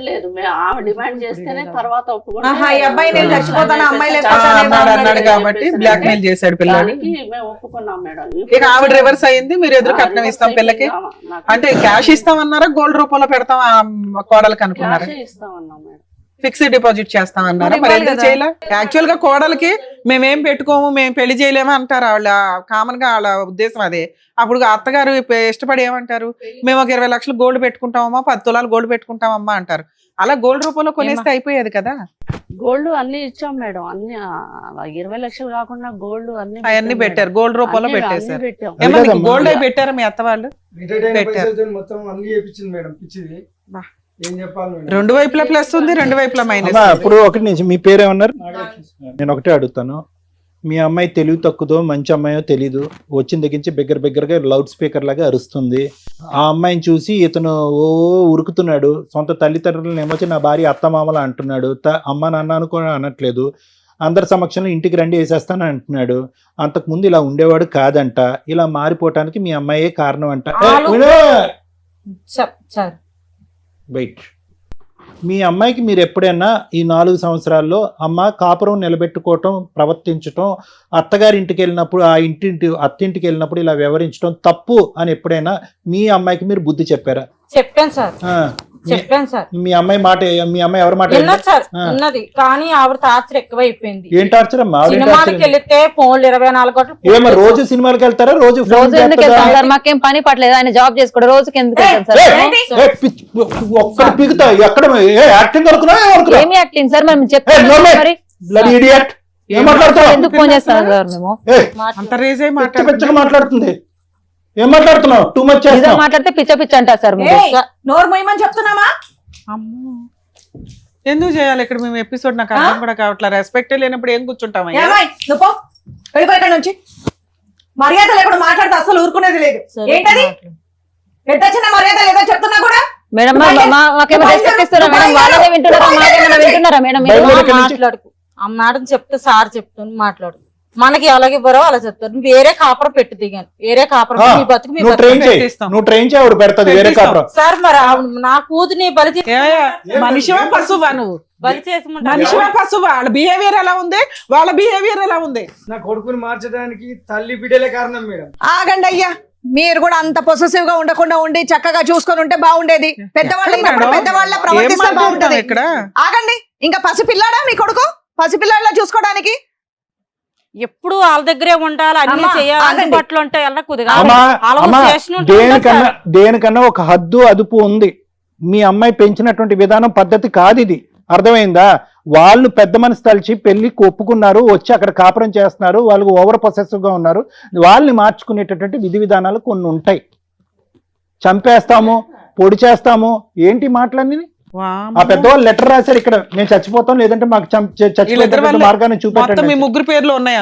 లేదు ఆమె డిమాండ్ చేస్తేనే తర్వాత ఆహా, ఈ అబ్బాయి నేను చచ్చిపోతాను, అమ్మాయి అన్నాడు కాబట్టి బ్లాక్ మెయిల్ చేశాడు పిల్లలు. మేము ఒప్పుకున్నాం మేడం. ఇక ఆవిడ రివర్స్ అయింది, మీరు ఎదురు కట్నం ఇస్తాం పిల్లకి అంటే క్యాష్ ఇస్తామన్నారా, గోల్డ్ రూపంలో పెడతాం కోడలకి అనుకున్నారా? ఇస్తామన్నాం మేడం. ఫిక్స్డ్ డిపాజిట్ చేస్తామన్నారా? మరి ఎందుకు చేయలే? యాక్చువల్ గా కోడలకి మేమేం పెట్టుకోము, మేము పెళ్లి చేయలేము అంటారు వాళ్ళ, కామన్ గా వాళ్ళ ఉద్దేశం అదే. అప్పుడు అత్తగారు ఇష్టపడి ఏమంటారు, మేము ఒక 20 లక్షలు గోల్డ్ పెట్టుకుంటామమ్మా, 10 తులాలు గోల్డ్ పెట్టుకుంటామమ్మా అంటారు. అలా గోల్డ్ రూపంలో కొనేస్తే అయిపోయేది కదా. గోల్డ్ అన్ని ఇచ్చాం మేడం, అన్ని 20 లక్షలు కాకుండా గోల్డ్ అవన్నీ పెట్టారు, గోల్డ్ రూపంలో పెట్టేశారు. పెట్టాం. ఏమన్నా గోల్డ్ అయి పెట్టారా మీ అత్త వాళ్ళు? మొత్తం అన్ని చేపించింది మేడం, పిచ్చిది. ఏం చెప్పాలి మేడం? 2 వైపులా ప్లస్ ఉంది, 2 వైపులా మైనస్. ఇప్పుడు ఒకటి నుంచి మీ పేరేమన్నారు? నేను ఒకటే అడుగుతాను, మీ అమ్మాయి తెలివి తక్కువదో మంచి అమ్మాయో తెలీదు, వచ్చిన దగ్గర నుంచి బిగ్గరగా లౌడ్ స్పీకర్ లాగా అరుస్తుంది. ఆ అమ్మాయిని చూసి ఇతను ఓ ఉరుకుతున్నాడు. సొంత తల్లిదండ్రులను ఏమొచ్చి నా భార్య అత్తమామల అంటున్నాడు. అమ్మ నాన్న అనుకో అనట్లేదు. అందరి సమక్షంలో ఇంటికి రండి వేసేస్తాను అంటున్నాడు. అంతకుముందు ఇలా ఉండేవాడు కాదంట. ఇలా మారిపోవటానికి మీ అమ్మాయే కారణం అంట. వెయిట్, మీ అమ్మాయికి మీరు ఎప్పుడైనా ఈ 4 సంవత్సరాల్లో అమ్మ కాపురం నిలబెట్టుకోవటం, ప్రవర్తించటం, అత్తగారింటికి వెళ్ళినప్పుడు అత్తింటికి వెళ్ళినప్పుడు ఇలా వ్యవహరించడం తప్పు అని ఎప్పుడైనా మీ అమ్మాయికి మీరు బుద్ధి చెప్పారా? చెప్పాను సార్, చెప్పాను సార్. మీ అమ్మాయి ఎవరి మాట విన్నది సార్, విన్నది. కానీ ఆవిడ టార్చర్ ఎక్కువైపోయింది. ఏం టార్చర్ అమ్మా? సినిమాకి వెళ్తే ఫోన్లు 24 గంటలు. ఏమో రోజు సినిమాలకు వెళ్తారా? రోజు ఎందుకు వెళ్తాం సార్? మాకేం పని పట్లేదు, ఆయన జాబ్ చేసుకోవడం. రోజుకి ఎందుకు వెళ్తాం సార్? ఒక్కడ పిగుతా ఎక్కడ యాక్టింగ్ ఏమి యాక్టింగ్ సార్? మేము చెప్తాం మరి. ఏం మాట్లాడతావు? ఎందుకు ఫోన్ చేస్తాం సార్ మేము? అంత రేజే మాట్లాడుతుంది. ఏం మాట్లాడుతున్నావు? టూ మచ్ మాట్లాడితే పిచ్చ అంటారు సార్. నోరు మొయ్యమని చెప్తున్నామా? అమ్మో, ఎందుకు చేయాలి ఇక్కడ మేము ఎపిసోడ్? నాకు అర్థం కూడా కావట్లేదు. రెస్పెక్ట్ లేనప్పుడు ఏం కూర్చుంటామయ్యా? నువ్వు వెళ్ళిపోయి నుంచి మర్యాద లేకుండా మాట్లాడితే అసలు ఊరుకునేది లేదు. ఏంటది ఎంత చిన్న మర్యాద లేదో చెప్తున్నా కూడా. మేడం మాకేమో రెస్పెక్ట్ ఇస్తారా మేడం? వాళ్ళనే వింటున్నారా? మాకేమైనా వింటున్నారా మేడం? మాట్లాడుకు ఆ మేడం చెప్తే సార్ చెప్తాను మాట్లాడు. మనకి అలాగే బరో అలా చెప్తారు. వేరే కాపురం పెట్టి దిగాను, వేరే కాపురం మీ బతుకు మీ సార్. మరి నా కూతుని బలి మనిషివా పశువా? నువ్వు బలి చేసి మనిషివా పశువా? వాళ్ళ బిహేవియర్ ఎలా ఉంది? వాళ్ళ బిహేవియర్ ఎలా ఉంది? నా కొడుకుని మార్చడానికి తల్లి బిడ్డలే కారణం మేడం. ఆగండి అయ్యా, మీరు కూడా అంత పొసెసివ్ గా ఉండకుండా ఉండి చక్కగా చూసుకొని ఉంటే బాగుండేది. పెద్దవాళ్ళ ప్రవర్తిస్తే బాగుంటది. ఇక్కడ ఆగండి, ఇంకా పసిపిల్లాడా మీ కొడుకు? పసిపిల్లాడిలా చూసుకోవడానికి ఎప్పుడు వాళ్ళ దగ్గరే ఉండాలి, అన్ని చేయాలి, అందుబాటులో ఉంటాయి. దేనికన్నా ఒక హద్దు అదుపు ఉంది. మీ అమ్మాయి పెంచినటువంటి విధానం పద్ధతి కాదు ఇది. అర్థమైందా? వాళ్ళు పెద్ద మనసు తలిచి పెళ్లికి ఒప్పుకున్నారు, వచ్చి అక్కడ కాపురం చేస్తున్నారు, వాళ్ళు ఓవర్ పొసెసివ్ గా ఉన్నారు. వాళ్ళని మార్చుకునేటటువంటి విధి విధానాలు కొన్ని ఉంటాయి. చంపేస్తాము, పొడి చేస్తాము, ఏంటి మాటలన్నీ? ఆ పెద్దవాళ్ళు లెటర్ రాశారు, ఇక్కడ నేను చచ్చిపోతాను లేదంటే మాకు చచ్చిపోతే మార్గాన్ని చూపెట్టండి. మీ ముగ్గురు పేర్లు ఉన్నాయి.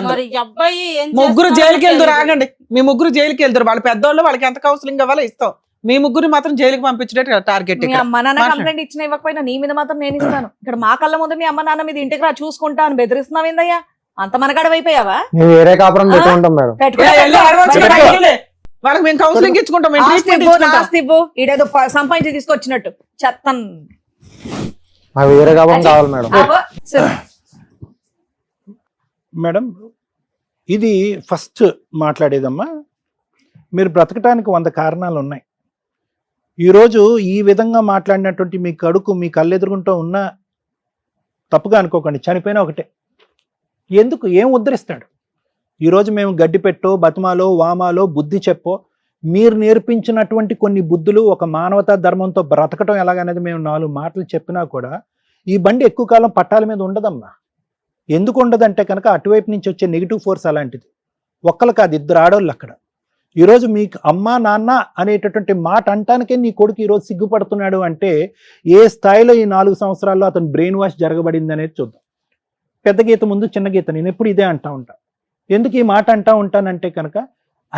ముగ్గురు జైలుకి వెళ్తారు. ఆగండి, మీ ముగ్గురు జైలుకి వెళ్తారు. వాళ్ళ పెద్దవాళ్ళు, వాళ్ళకి ఎంత కౌన్సిలింగ్ కావాలో ఇస్తాం. మీ ముగ్గురు మాత్రం జైలుకి పంపించే టార్గెట్. మీ అమ్మ నాన్న కంప్లైంట్ ఇచ్చినా ఇవ్వకపోయినా నీ మీద మాత్రం నేను ఇస్తాను. ఇక్కడ మా కళ్ళ ముందు మీ అమ్మ నాన్న మీద ఇంటికి రా చూసుకుంటా అని బెదిరిస్తున్నావు ఏందయ్యా? అంత మనగడవైపోయావా? వేరే కాపురం పెట్టుకుంటాం మేడం. వాళ్ళకి మేము కౌన్సిలింగ్ ఇచ్చుకుంటాం. ఇదేదో సంపాదించి తీసుకొచ్చినట్టు చెత్తన్. వేరే కాపురం కావాలి మేడం. మేడం, ఇది ఫస్ట్ మాట్లాడేదమ్మా. మీరు బ్రతకటానికి 100 కారణాలు ఉన్నాయి. ఈరోజు ఈ విధంగా మాట్లాడినటువంటి మీ కడుకు మీ కళ్ళెదురుగుంటూ ఉన్నా తప్పుగా అనుకోకండి, చనిపోయినా ఒకటే. ఎందుకు? ఏం ఉద్ధరిస్తాడు? ఈరోజు మేము గడ్డి పెట్టో, బతుమాలో, వామాలో, బుద్ధి చెప్పో, మీరు నేర్పించినటువంటి కొన్ని బుద్ధులు, ఒక మానవతా ధర్మంతో బ్రతకటం ఎలాగనేది మేము 4 మాటలు చెప్పినా కూడా ఈ బండి ఎక్కువ కాలం పట్టాల మీద ఉండదమ్మా. ఎందుకు ఉండదంటే కనుక అటువైపు నుంచి వచ్చే నెగిటివ్ ఫోర్స్ అలాంటిది. ఒక్కరు కాదు, 2 ఆడోళ్ళు అక్కడ. ఈరోజు మీకు అమ్మా నాన్న అనేటటువంటి మాట అంటానికే నీ కొడుకు ఈరోజు సిగ్గుపడుతున్నాడు అంటే ఏ స్థాయిలో ఈ 4 సంవత్సరాల్లో అతను బ్రెయిన్ వాష్ జరగబడింది అనేది చూద్దాం. పెద్ద గీత ముందు చిన్న గీత. నేను ఎప్పుడు ఇదే అంటా ఉంటా. ఎందుకు ఈ మాట అంటా ఉంటానంటే కనుక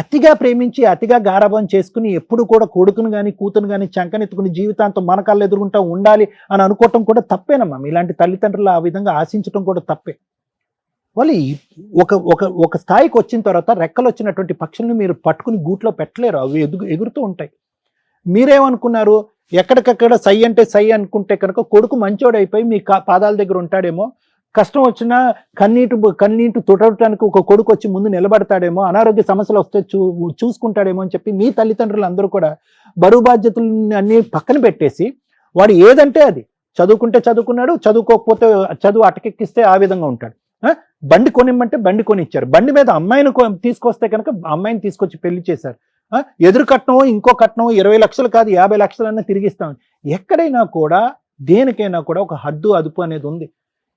అతిగా ప్రేమించి అతిగా గారాబం చేసుకుని ఎప్పుడు కూడా కొడుకును కానీ కూతురు కానీ చంకనెత్తుకుని జీవితాంతం మన కళ్ళు ఎదుర్కొంటా ఉండాలి అని అనుకోవటం కూడా తప్పేనమ్మా. ఇలాంటి తల్లిదండ్రులు ఆ విధంగా ఆశించడం కూడా తప్పే. వాళ్ళు ఒక స్థాయికి వచ్చిన తర్వాత రెక్కలు వచ్చినటువంటి పక్షుల్ని మీరు పట్టుకుని గూట్లో పెట్టలేరు, అవి ఎగురుతూ ఉంటాయి. మీరేమనుకున్నారు? ఎక్కడికక్కడ సై అంటే సై అనుకుంటే కనుక కొడుకు మంచోడైపోయి మీ పాదాల దగ్గర ఉంటాడేమో, కష్టం వచ్చినా కన్నీటి తుడవటానికి ఒక కొడుకు వచ్చి ముందు నిలబడతాడేమో, అనారోగ్య సమస్యలు వస్తే చూసుకుంటాడేమో అని చెప్పి మీ తల్లిదండ్రులు అందరూ కూడా బరువు బాధ్యతలు అన్ని పక్కన పెట్టేసి వాడు ఏదంటే అది చదువుకుంటే చదువుకున్నాడు, చదువుకోకపోతే చదువు అటకెక్కిస్తే ఆ విధంగా ఉంటాడు. బండి కొనిమ్మంటే బండి కొనిచ్చారు. బండి మీద అమ్మాయిని తీసుకొస్తే కనుక అమ్మాయిని తీసుకొచ్చి పెళ్లి చేశారు. ఎదురు కట్నం ఇంకో కట్నం 20 లక్షలు కాదు 50 లక్షలన్నా తిరిగిస్తాం. ఎక్కడైనా కూడా దేనికైనా కూడా ఒక హద్దు అదుపు అనేది ఉంది.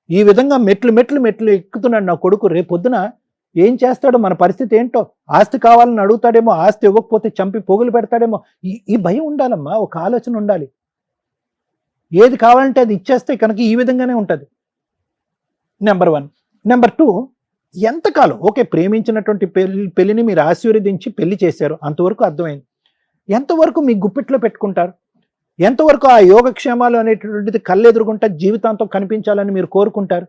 ఈ విధంగా మెట్లు ఎక్కుతున్నాడు నా కొడుకు. రేపొద్దున ఏం చేస్తాడో, మన పరిస్థితి ఏంటో, ఆస్తి కావాలని అడుగుతాడేమో, ఆస్తి ఇవ్వకపోతే చంపి పోగులు పెడతాడేమో. ఈ భయం ఉండాలమ్మా, ఒక ఆలోచన ఉండాలి. ఏది కావాలంటే అది ఇచ్చేస్తే కనుక ఈ విధంగానే ఉంటుంది. నెంబర్ 1. నెంబర్ 2, ఎంతకాలం ఓకే ప్రేమించినటువంటి పెళ్లిని మీరు ఆశీర్వదించి పెళ్లి చేశారు, అంతవరకు అర్థమైంది. ఎంతవరకు మీ గుప్పిట్లో పెట్టుకుంటారు? ఎంతవరకు ఆ యోగక్షేమాలు అనేటువంటిది కళ్ళెదురుగుంటా జీవితాంతం కనిపించాలని మీరు కోరుకుంటారు?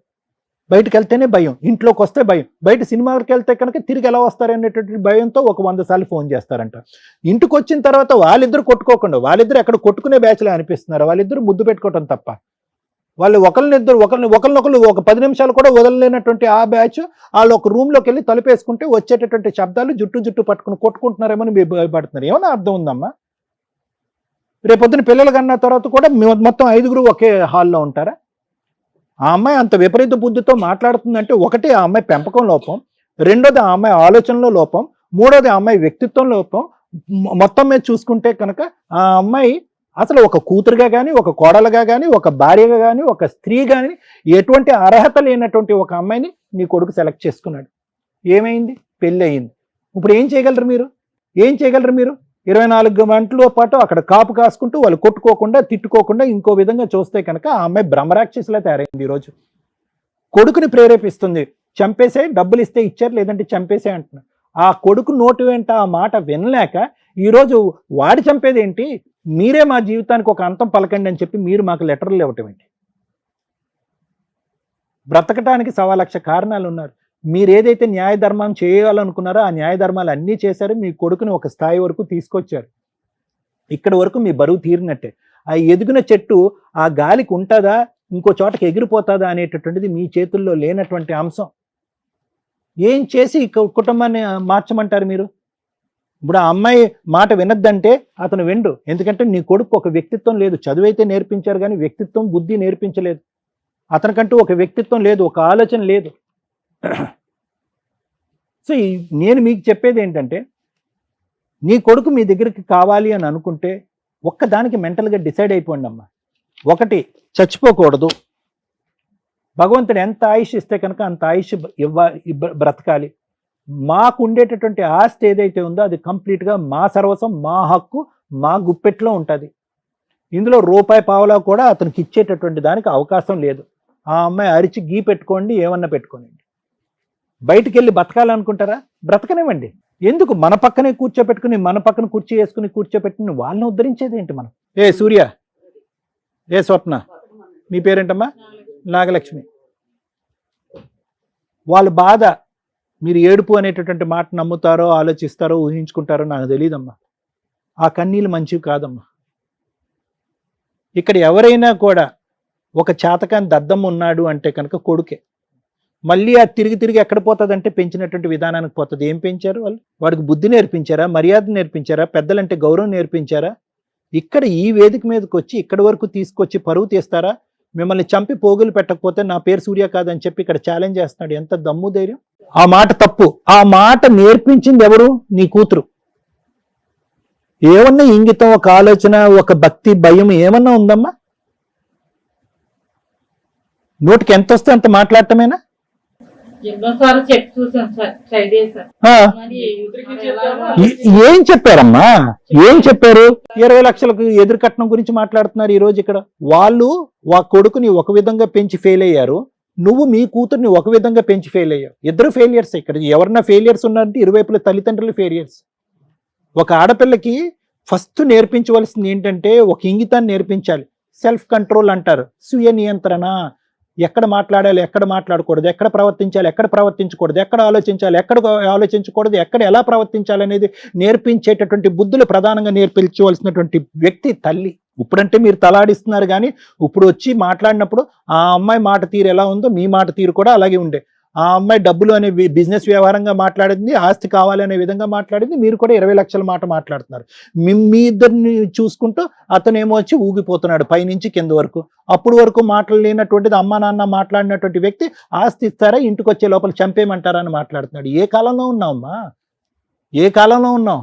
బయటకు వెళ్తేనే భయం, ఇంట్లోకి వస్తే భయం, బయట సినిమాకి వెళ్తే కనుక తిరిగి ఎలా వస్తారనేటువంటి భయంతో ఒక 100 సార్లు ఫోన్ చేస్తారంట. ఇంటికి వచ్చిన తర్వాత వాళ్ళిద్దరు కొట్టుకోకుండా, వాళ్ళిద్దరు ఎక్కడ కొట్టుకునే బ్యాచ్లో అనిపిస్తున్నారు, వాళ్ళిద్దరు ముద్దు పెట్టుకోవటం తప్ప వాళ్ళు ఒకరినొకరు ఒక 10 నిమిషాలు కూడా వదలలేనటువంటి ఆ బ్యాచ్ వాళ్ళు ఒక రూమ్లోకి వెళ్ళి తలుపేసుకుంటే వచ్చేటటువంటి శబ్దాలు జుట్టు పట్టుకుని కొట్టుకుంటున్నారేమో మీరు భయపడుతున్నారు. ఏమైనా అర్థం ఉందమ్మా? రేపొద్దున పిల్లలు కన్నా తర్వాత కూడా మొత్తం 5గురు ఒకే హాల్లో ఉంటారా? ఆ అమ్మాయి అంత విపరీత బుద్ధితో మాట్లాడుతుందంటే ఒకటి ఆ అమ్మాయి పెంపకం లోపం, రెండోది ఆ అమ్మాయి ఆలోచనలో లోపం, మూడోది ఆ అమ్మాయి వ్యక్తిత్వం లోపం. మొత్తం మీద చూసుకుంటే కనుక ఆ అమ్మాయి అసలు ఒక కూతురుగా కానీ, ఒక కోడలుగా కానీ, ఒక భార్యగా కానీ, ఒక స్త్రీ కానీ ఎటువంటి అర్హత లేనటువంటి ఒక అమ్మాయిని నీ కొడుకు సెలెక్ట్ చేసుకున్నాడు. ఏమైంది? పెళ్ళి అయింది. ఇప్పుడు ఏం చేయగలరు మీరు? 24 గంటల పాటు అక్కడ కాపు కాసుకుంటూ వాళ్ళు కొట్టుకోకుండా తిట్టుకోకుండా ఇంకో విధంగా చూస్తే కనుక ఆ అమ్మాయి బ్రహ్మరాక్షసులా తయారైంది. ఈరోజు కొడుకుని ప్రేరేపిస్తుంది, చంపేసే, డబ్బులు ఇస్తే ఇచ్చారు లేదంటే చంపేసే అంటున్నారు. ఆ కొడుకు నోటి వెంట ఆ మాట వినలేక ఈరోజు వాడి చంపేది ఏంటి, మీరే మా జీవితానికి ఒక అంతం పలకండి అని చెప్పి మీరు మాకు లెటర్లు ఇవ్వటం ఏంటి? బ్రతకటానికి 1,00,000 కారణాలు ఉన్నారు. మీరు ఏదైతే న్యాయ ధర్మం చేయాలనుకున్నారో ఆ న్యాయ ధర్మాలు అన్నీ చేశారు. మీ కొడుకుని ఒక స్థాయి వరకు తీసుకొచ్చారు. ఇక్కడి వరకు మీ బరువు తీరినట్టే. ఆ ఎదిగిన చెట్టు ఆ గాలికి ఉంటుందా, ఇంకో చోటకి ఎగిరిపోతుందా అనేటటువంటిది మీ చేతుల్లో లేనటువంటి అంశం. ఏం చేసి కుటుంబాన్ని మార్చమంటారు మీరు? ఇప్పుడు ఆ అమ్మాయి మాట వినద్దంటే అతను విండు. ఎందుకంటే నీ కొడుకు ఒక వ్యక్తిత్వం లేదు. చదువైతే నేర్పించారు కానీ వ్యక్తిత్వం, బుద్ధి నేర్పించలేదు. అతనికంటూ ఒక వ్యక్తిత్వం లేదు, ఒక ఆలోచన లేదు. సో నేను మీకు చెప్పేది ఏంటంటే, నీ కొడుకు మీ దగ్గరికి కావాలి అని అనుకుంటే ఒక్కదానికి మెంటల్గా డిసైడ్ అయిపోండి అమ్మా. ఒకటి, చచ్చిపోకూడదు. భగవంతుడు ఎంత ఆయుష్ ఇస్తే కనుక అంత ఆయుష్ బ్రతకాలి. మాకు ఉండేటటువంటి ఆస్తి ఏదైతే ఉందో అది కంప్లీట్గా మా సర్వస్వం, మా హక్కు, మా గుప్పెట్లో ఉంటుంది. ఇందులో రూపాయి పావలా కూడా అతనికి ఇచ్చేటటువంటి దానికి అవకాశం లేదు. ఆ అమ్మాయి అరిచి గీ పెట్టుకోండి, ఏమన్నా పెట్టుకోండి. బయటికి వెళ్ళి బతకాలనుకుంటారా? బ్రతకనివ్వండి. ఎందుకు మన పక్కనే కూర్చోపెట్టుకుని, మన పక్కన కుర్చీ వేసుకుని కూర్చోపెట్టుకుని వాళ్ళని ఉద్ధరించేది ఏంటి మనం? ఏ సూర్య, ఏ స్వప్న, మీ పేరేంటమ్మా? నాగలక్ష్మి. వాళ్ళ బాధ మీరు ఏడుపు అనేటటువంటి మాట నమ్ముతారో, ఆలోచిస్తారో, ఊహించుకుంటారో నాకు తెలియదమ్మా. ఆ కన్నీళ్ళు మంచివి కాదమ్మా. ఇక్కడ ఎవరైనా కూడా ఒక చాతకాన్ని దద్దమ్మ ఉన్నాడు అంటే కనుక కొడుకే. మళ్ళీ అది తిరిగి ఎక్కడ పోతుందంటే పెంచినటువంటి విధానానికి పోతుంది. ఏం పెంచారు వాళ్ళు? వాడికి బుద్ధి నేర్పించారా, మర్యాద నేర్పించారా, పెద్దలంటే గౌరవం నేర్పించారా? ఇక్కడ ఈ వేదిక మీదకి వచ్చి ఇక్కడి వరకు తీసుకొచ్చి పరువు తీస్తారా? మిమ్మల్ని చంపి పోగులు పెట్టకపోతే నా పేరు సూర్య కాదని చెప్పి ఇక్కడ ఛాలెంజ్ చేస్తున్నాడు. ఎంత దమ్ము ధైర్యం! ఆ మాట తప్పు. ఆ మాట నేర్పించింది ఎవరు? నీ కూతురు. ఏమన్నా ఇంగితం, ఒక ఆలోచన, ఒక భక్తి, భయం ఏమన్నా ఉందమ్మా? నోటికి ఎంత వస్తే అంత మాట్లాడటమేనా? ఏం చెప్పారమ్మా? ఏం చెప్పారు? 20 లక్షలకు ఎదురు కట్నం గురించి మాట్లాడుతున్నారు ఈ రోజు ఇక్కడ. వాళ్ళు కొడుకుని ఒక విధంగా పెంచి ఫెయిల్ అయ్యారు, నువ్వు మీ కూతుర్ని ఒక విధంగా పెంచి ఫెయిల్ అయ్యావు. ఇద్దరు ఫెయిలియర్స్. ఇక్కడ ఎవరన్నా ఫెయిలియర్స్ ఉన్నారంటే ఇరువైపుల తల్లిదండ్రులు ఫెయిలియర్స్. ఒక ఆడపిల్లకి ఫస్ట్ నేర్పించవలసింది ఏంటంటే ఒక ఇంగితాన్ని నేర్పించాలి. సెల్ఫ్ కంట్రోల్ అంటారు, స్వీయ నియంత్రణ. ఎక్కడ మాట్లాడాలి, ఎక్కడ మాట్లాడకూడదు, ఎక్కడ ప్రవర్తించాలి, ఎక్కడ ప్రవర్తించకూడదు, ఎక్కడ ఆలోచించాలి, ఎక్కడ ఆలోచించకూడదు, ఎక్కడ ఎలా ప్రవర్తించాలి అనేది నేర్పించేటటువంటి బుద్ధులు ప్రధానంగా నేర్పించవలసినటువంటి వ్యక్తి తల్లి. ఇప్పుడంటే మీరు తలాడిస్తున్నారు కానీ ఇప్పుడు వచ్చి మాట్లాడినప్పుడు ఆ అమ్మాయి మాట తీరు ఎలా ఉందో మీ మాట తీరు కూడా అలాగే ఉండే. ఆ అమ్మాయి డబ్బులు అనే బిజినెస్ వ్యవహారంగా మాట్లాడింది, ఆస్తి కావాలనే విధంగా మాట్లాడింది. మీరు కూడా 20 లక్షల మాట మాట్లాడుతున్నారు. మీ ఇద్దరిని చూసుకుంటూ అతనేమో వచ్చి ఊగిపోతున్నాడు పైనుంచి కింద వరకు. అప్పుడు వరకు మాట్లాడలేనటువంటిది అమ్మ నాన్న మాట్లాడినటువంటి వ్యక్తి ఆస్తి ఇస్తారా, ఇంటికి వచ్చే లోపల చంపేయమంటారా అని మాట్లాడుతున్నాడు. ఏ కాలంలో ఉన్నావమ్మా? ఏ కాలంలో ఉన్నాం?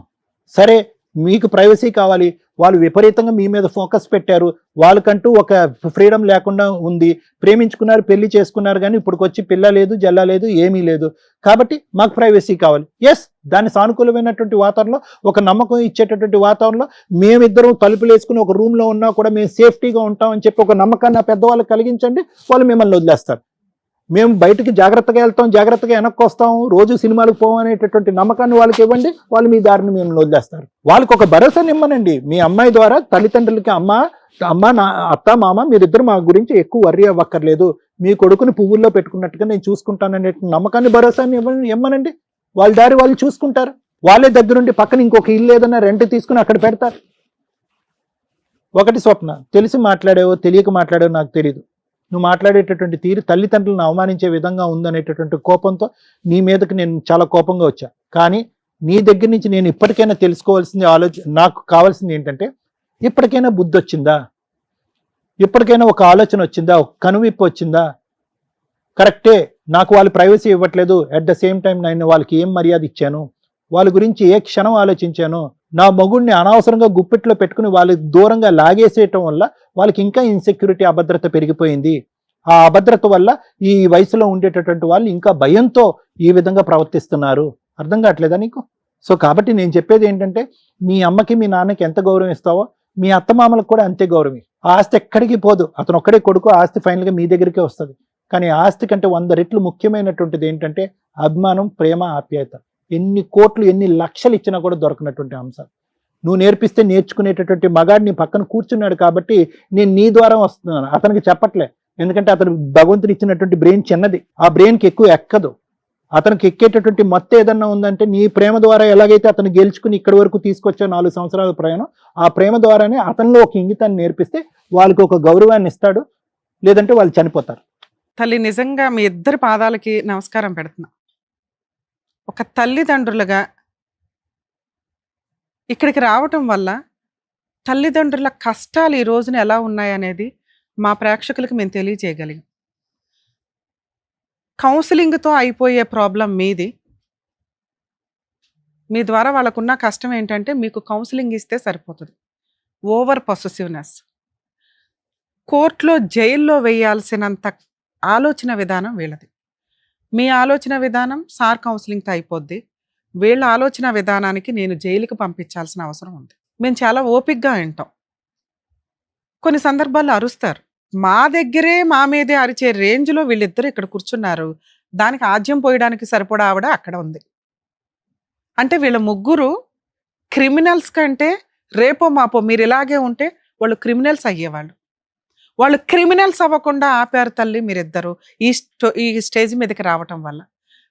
సరే, మీకు ప్రైవసీ కావాలి, వాళ్ళు విపరీతంగా మీ మీద ఫోకస్ పెట్టారు, వాళ్ళకంటూ ఒక ఫ్రీడమ్ లేకుండా ఉంది. ప్రేమించుకున్నారు, పెళ్లి చేసుకున్నారు, కానీ ఇప్పటికొచ్చి పిల్ల లేదు, జల్ల లేదు, ఏమీ లేదు. కాబట్టి మాకు ప్రైవసీ కావాలి. ఎస్, దాని సానుకూలమైనటువంటి వాతావరణంలో, ఒక నమ్మకం ఇచ్చేటటువంటి వాతావరణంలో మేమిద్దరం తలుపులు వేసుకుని ఒక రూమ్లో ఉన్నా కూడా మేము సేఫ్టీగా ఉంటామని చెప్పి ఒక నమ్మకాన్ని ఆ పెద్దవాళ్ళకి కలిగించండి, వాళ్ళు మిమ్మల్ని వదిలేస్తారు. మేము బయటికి జాగ్రత్తగా వెళ్తాం, జాగ్రత్తగా వెనక్కి వస్తాం, రోజు సినిమాలకు పోం అనేటటువంటి నమ్మకాన్ని వాళ్ళకి ఇవ్వండి, వాళ్ళు మీ దారిని మేము వదిలేస్తారు. వాళ్ళకి ఒక భరోసాని ఇమ్మనండి. మీ అమ్మాయి ద్వారా తల్లిదండ్రులకి అమ్మ నా అత్త మామ మీరిద్దరు మా గురించి ఎక్కువ వర్రీ అవ్వక్కర్లేదు, మీ కొడుకుని పువ్వుల్లో పెట్టుకున్నట్టుగా నేను చూసుకుంటాననే నమ్మకాన్ని భరోసాని ఇమ్మనండి. వాళ్ళ దారి వాళ్ళు చూసుకుంటారు. వాళ్ళే దగ్గరుండి పక్కన ఇంకొక ఇల్లు ఏదన్నా రెంట్ తీసుకుని అక్కడ పెడతారు. ఒకటి స్వప్న, తెలిసి మాట్లాడేవో తెలియక మాట్లాడేవో నాకు తెలియదు, నువ్వు మాట్లాడేటటువంటి తీరు తల్లిదండ్రులను అవమానించే విధంగా ఉందనేటటువంటి కోపంతో నీ మీదకి నేను చాలా కోపంగా వచ్చా. కానీ నీ దగ్గర నుంచి నేను ఇప్పటికైనా తెలుసుకోవాల్సింది, నాకు కావాల్సింది ఏంటంటే, ఇప్పటికైనా బుద్ధి వచ్చిందా, ఇప్పటికైనా ఒక ఆలోచన వచ్చిందా, ఒక కనువిప్పు వచ్చిందా? కరెక్టే, నాకు వాళ్ళు ప్రైవసీ ఇవ్వట్లేదు, అట్ ద సేమ్ టైం నేను వాళ్ళకి ఏం మర్యాద ఇచ్చాను, వాళ్ళ గురించి ఏ క్షణం ఆలోచించాను, నా మగుడిని అనవసరంగా గుప్పెట్లో పెట్టుకుని వాళ్ళకి దూరంగా లాగేసేయటం వల్ల వాళ్ళకి ఇంకా ఇన్సెక్యూరిటీ, అభద్రత పెరిగిపోయింది. ఆ అభద్రత వల్ల ఈ వయసులో ఉండేటటువంటి వాళ్ళు ఇంకా భయంతో ఈ విధంగా ప్రవర్తిస్తున్నారు. అర్థం కావట్లేదా నీకు? సో కాబట్టి నేను చెప్పేది ఏంటంటే, మీ అమ్మకి మీ నాన్నకి ఎంత గౌరవం ఇస్తావో మీ అత్తమామలకు కూడా అంతే గౌరవం. ఆ ఆస్తి ఎక్కడికి పోదు, అతను ఒక్కడే కొడుకు, ఆస్తి ఫైనల్గా మీ దగ్గరికే వస్తుంది. కానీ ఆస్తి కంటే 100 రెట్లు ముఖ్యమైనటువంటిది ఏంటంటే అభిమానం, ప్రేమ, ఆప్యాయత. ఎన్ని కోట్లు ఎన్ని లక్షలు ఇచ్చినా కూడా దొరకనటువంటి అంశాలు. నువ్వు నేర్పిస్తే నేర్చుకునేటటువంటి మగాడిని పక్కన కూర్చున్నాడు కాబట్టి నేను నీ ద్వారా వస్తున్నాను, అతనికి చెప్పట్లే. ఎందుకంటే అతను భగవంతుడు ఇచ్చినటువంటి బ్రెయిన్ చిన్నది, ఆ బ్రెయిన్కి ఎక్కువ ఎక్కదు. అతనికి ఎక్కేటటువంటి మొత్తం ఏదన్నా ఉందంటే నీ ప్రేమ ద్వారా ఎలాగైతే అతను గెలుచుకుని ఇక్కడి వరకు తీసుకొచ్చా 4 సంవత్సరాల ప్రయాణం, ఆ ప్రేమ ద్వారానే అతనిలో ఒక ఇంగితాన్ని నేర్పిస్తే వాళ్ళకి ఒక గౌరవాన్ని ఇస్తాడు, లేదంటే వాళ్ళు చనిపోతారు. తల్లి, నిజంగా మీ ఇద్దరి పాదాలకి నమస్కారం పెడుతున్నా. ఒక తల్లిదండ్రులుగా ఇక్కడికి రావటం వల్ల తల్లిదండ్రుల కష్టాలు ఈ రోజున ఎలా ఉన్నాయనేది మా ప్రేక్షకులకు మేము తెలియజేయగలిగాం. కౌన్సిలింగ్తో అయిపోయే ప్రాబ్లం మీది. మీ ద్వారా వాళ్ళకున్న కష్టం ఏంటంటే మీకు కౌన్సిలింగ్ ఇస్తే సరిపోతుంది. ఓవర్ పొసెసివ్నెస్, కోర్టులో జైల్లో వేయాల్సినంత ఆలోచన విధానం వీళ్ళది. మీ ఆలోచన విధానం సార్ కౌన్సిలింగ్తో అయిపోద్ది, వీళ్ళ ఆలోచన విధానానికి నేను జైలుకి పంపించాల్సిన అవసరం ఉంది. మేము చాలా ఓపికగా వింటాం. కొన్ని సందర్భాల్లో అరుస్తారు, మా దగ్గరే మా మీదే అరిచే రేంజ్లో వీళ్ళిద్దరు ఇక్కడ కూర్చున్నారు, దానికి ఆజ్యం పోయడానికి సరిపడా ఆవిడ అక్కడ ఉంది. అంటే వీళ్ళ ముగ్గురు క్రిమినల్స్ కంటే రేపో మాపో మీరు ఇలాగే ఉంటే వాళ్ళు క్రిమినల్స్ అయ్యేవాళ్ళు. వాళ్ళు క్రిమినల్స్ అవ్వకుండా ఆపారు తల్లి మీరిద్దరు ఈ స్టేజ్ మీదకి రావటం వల్ల.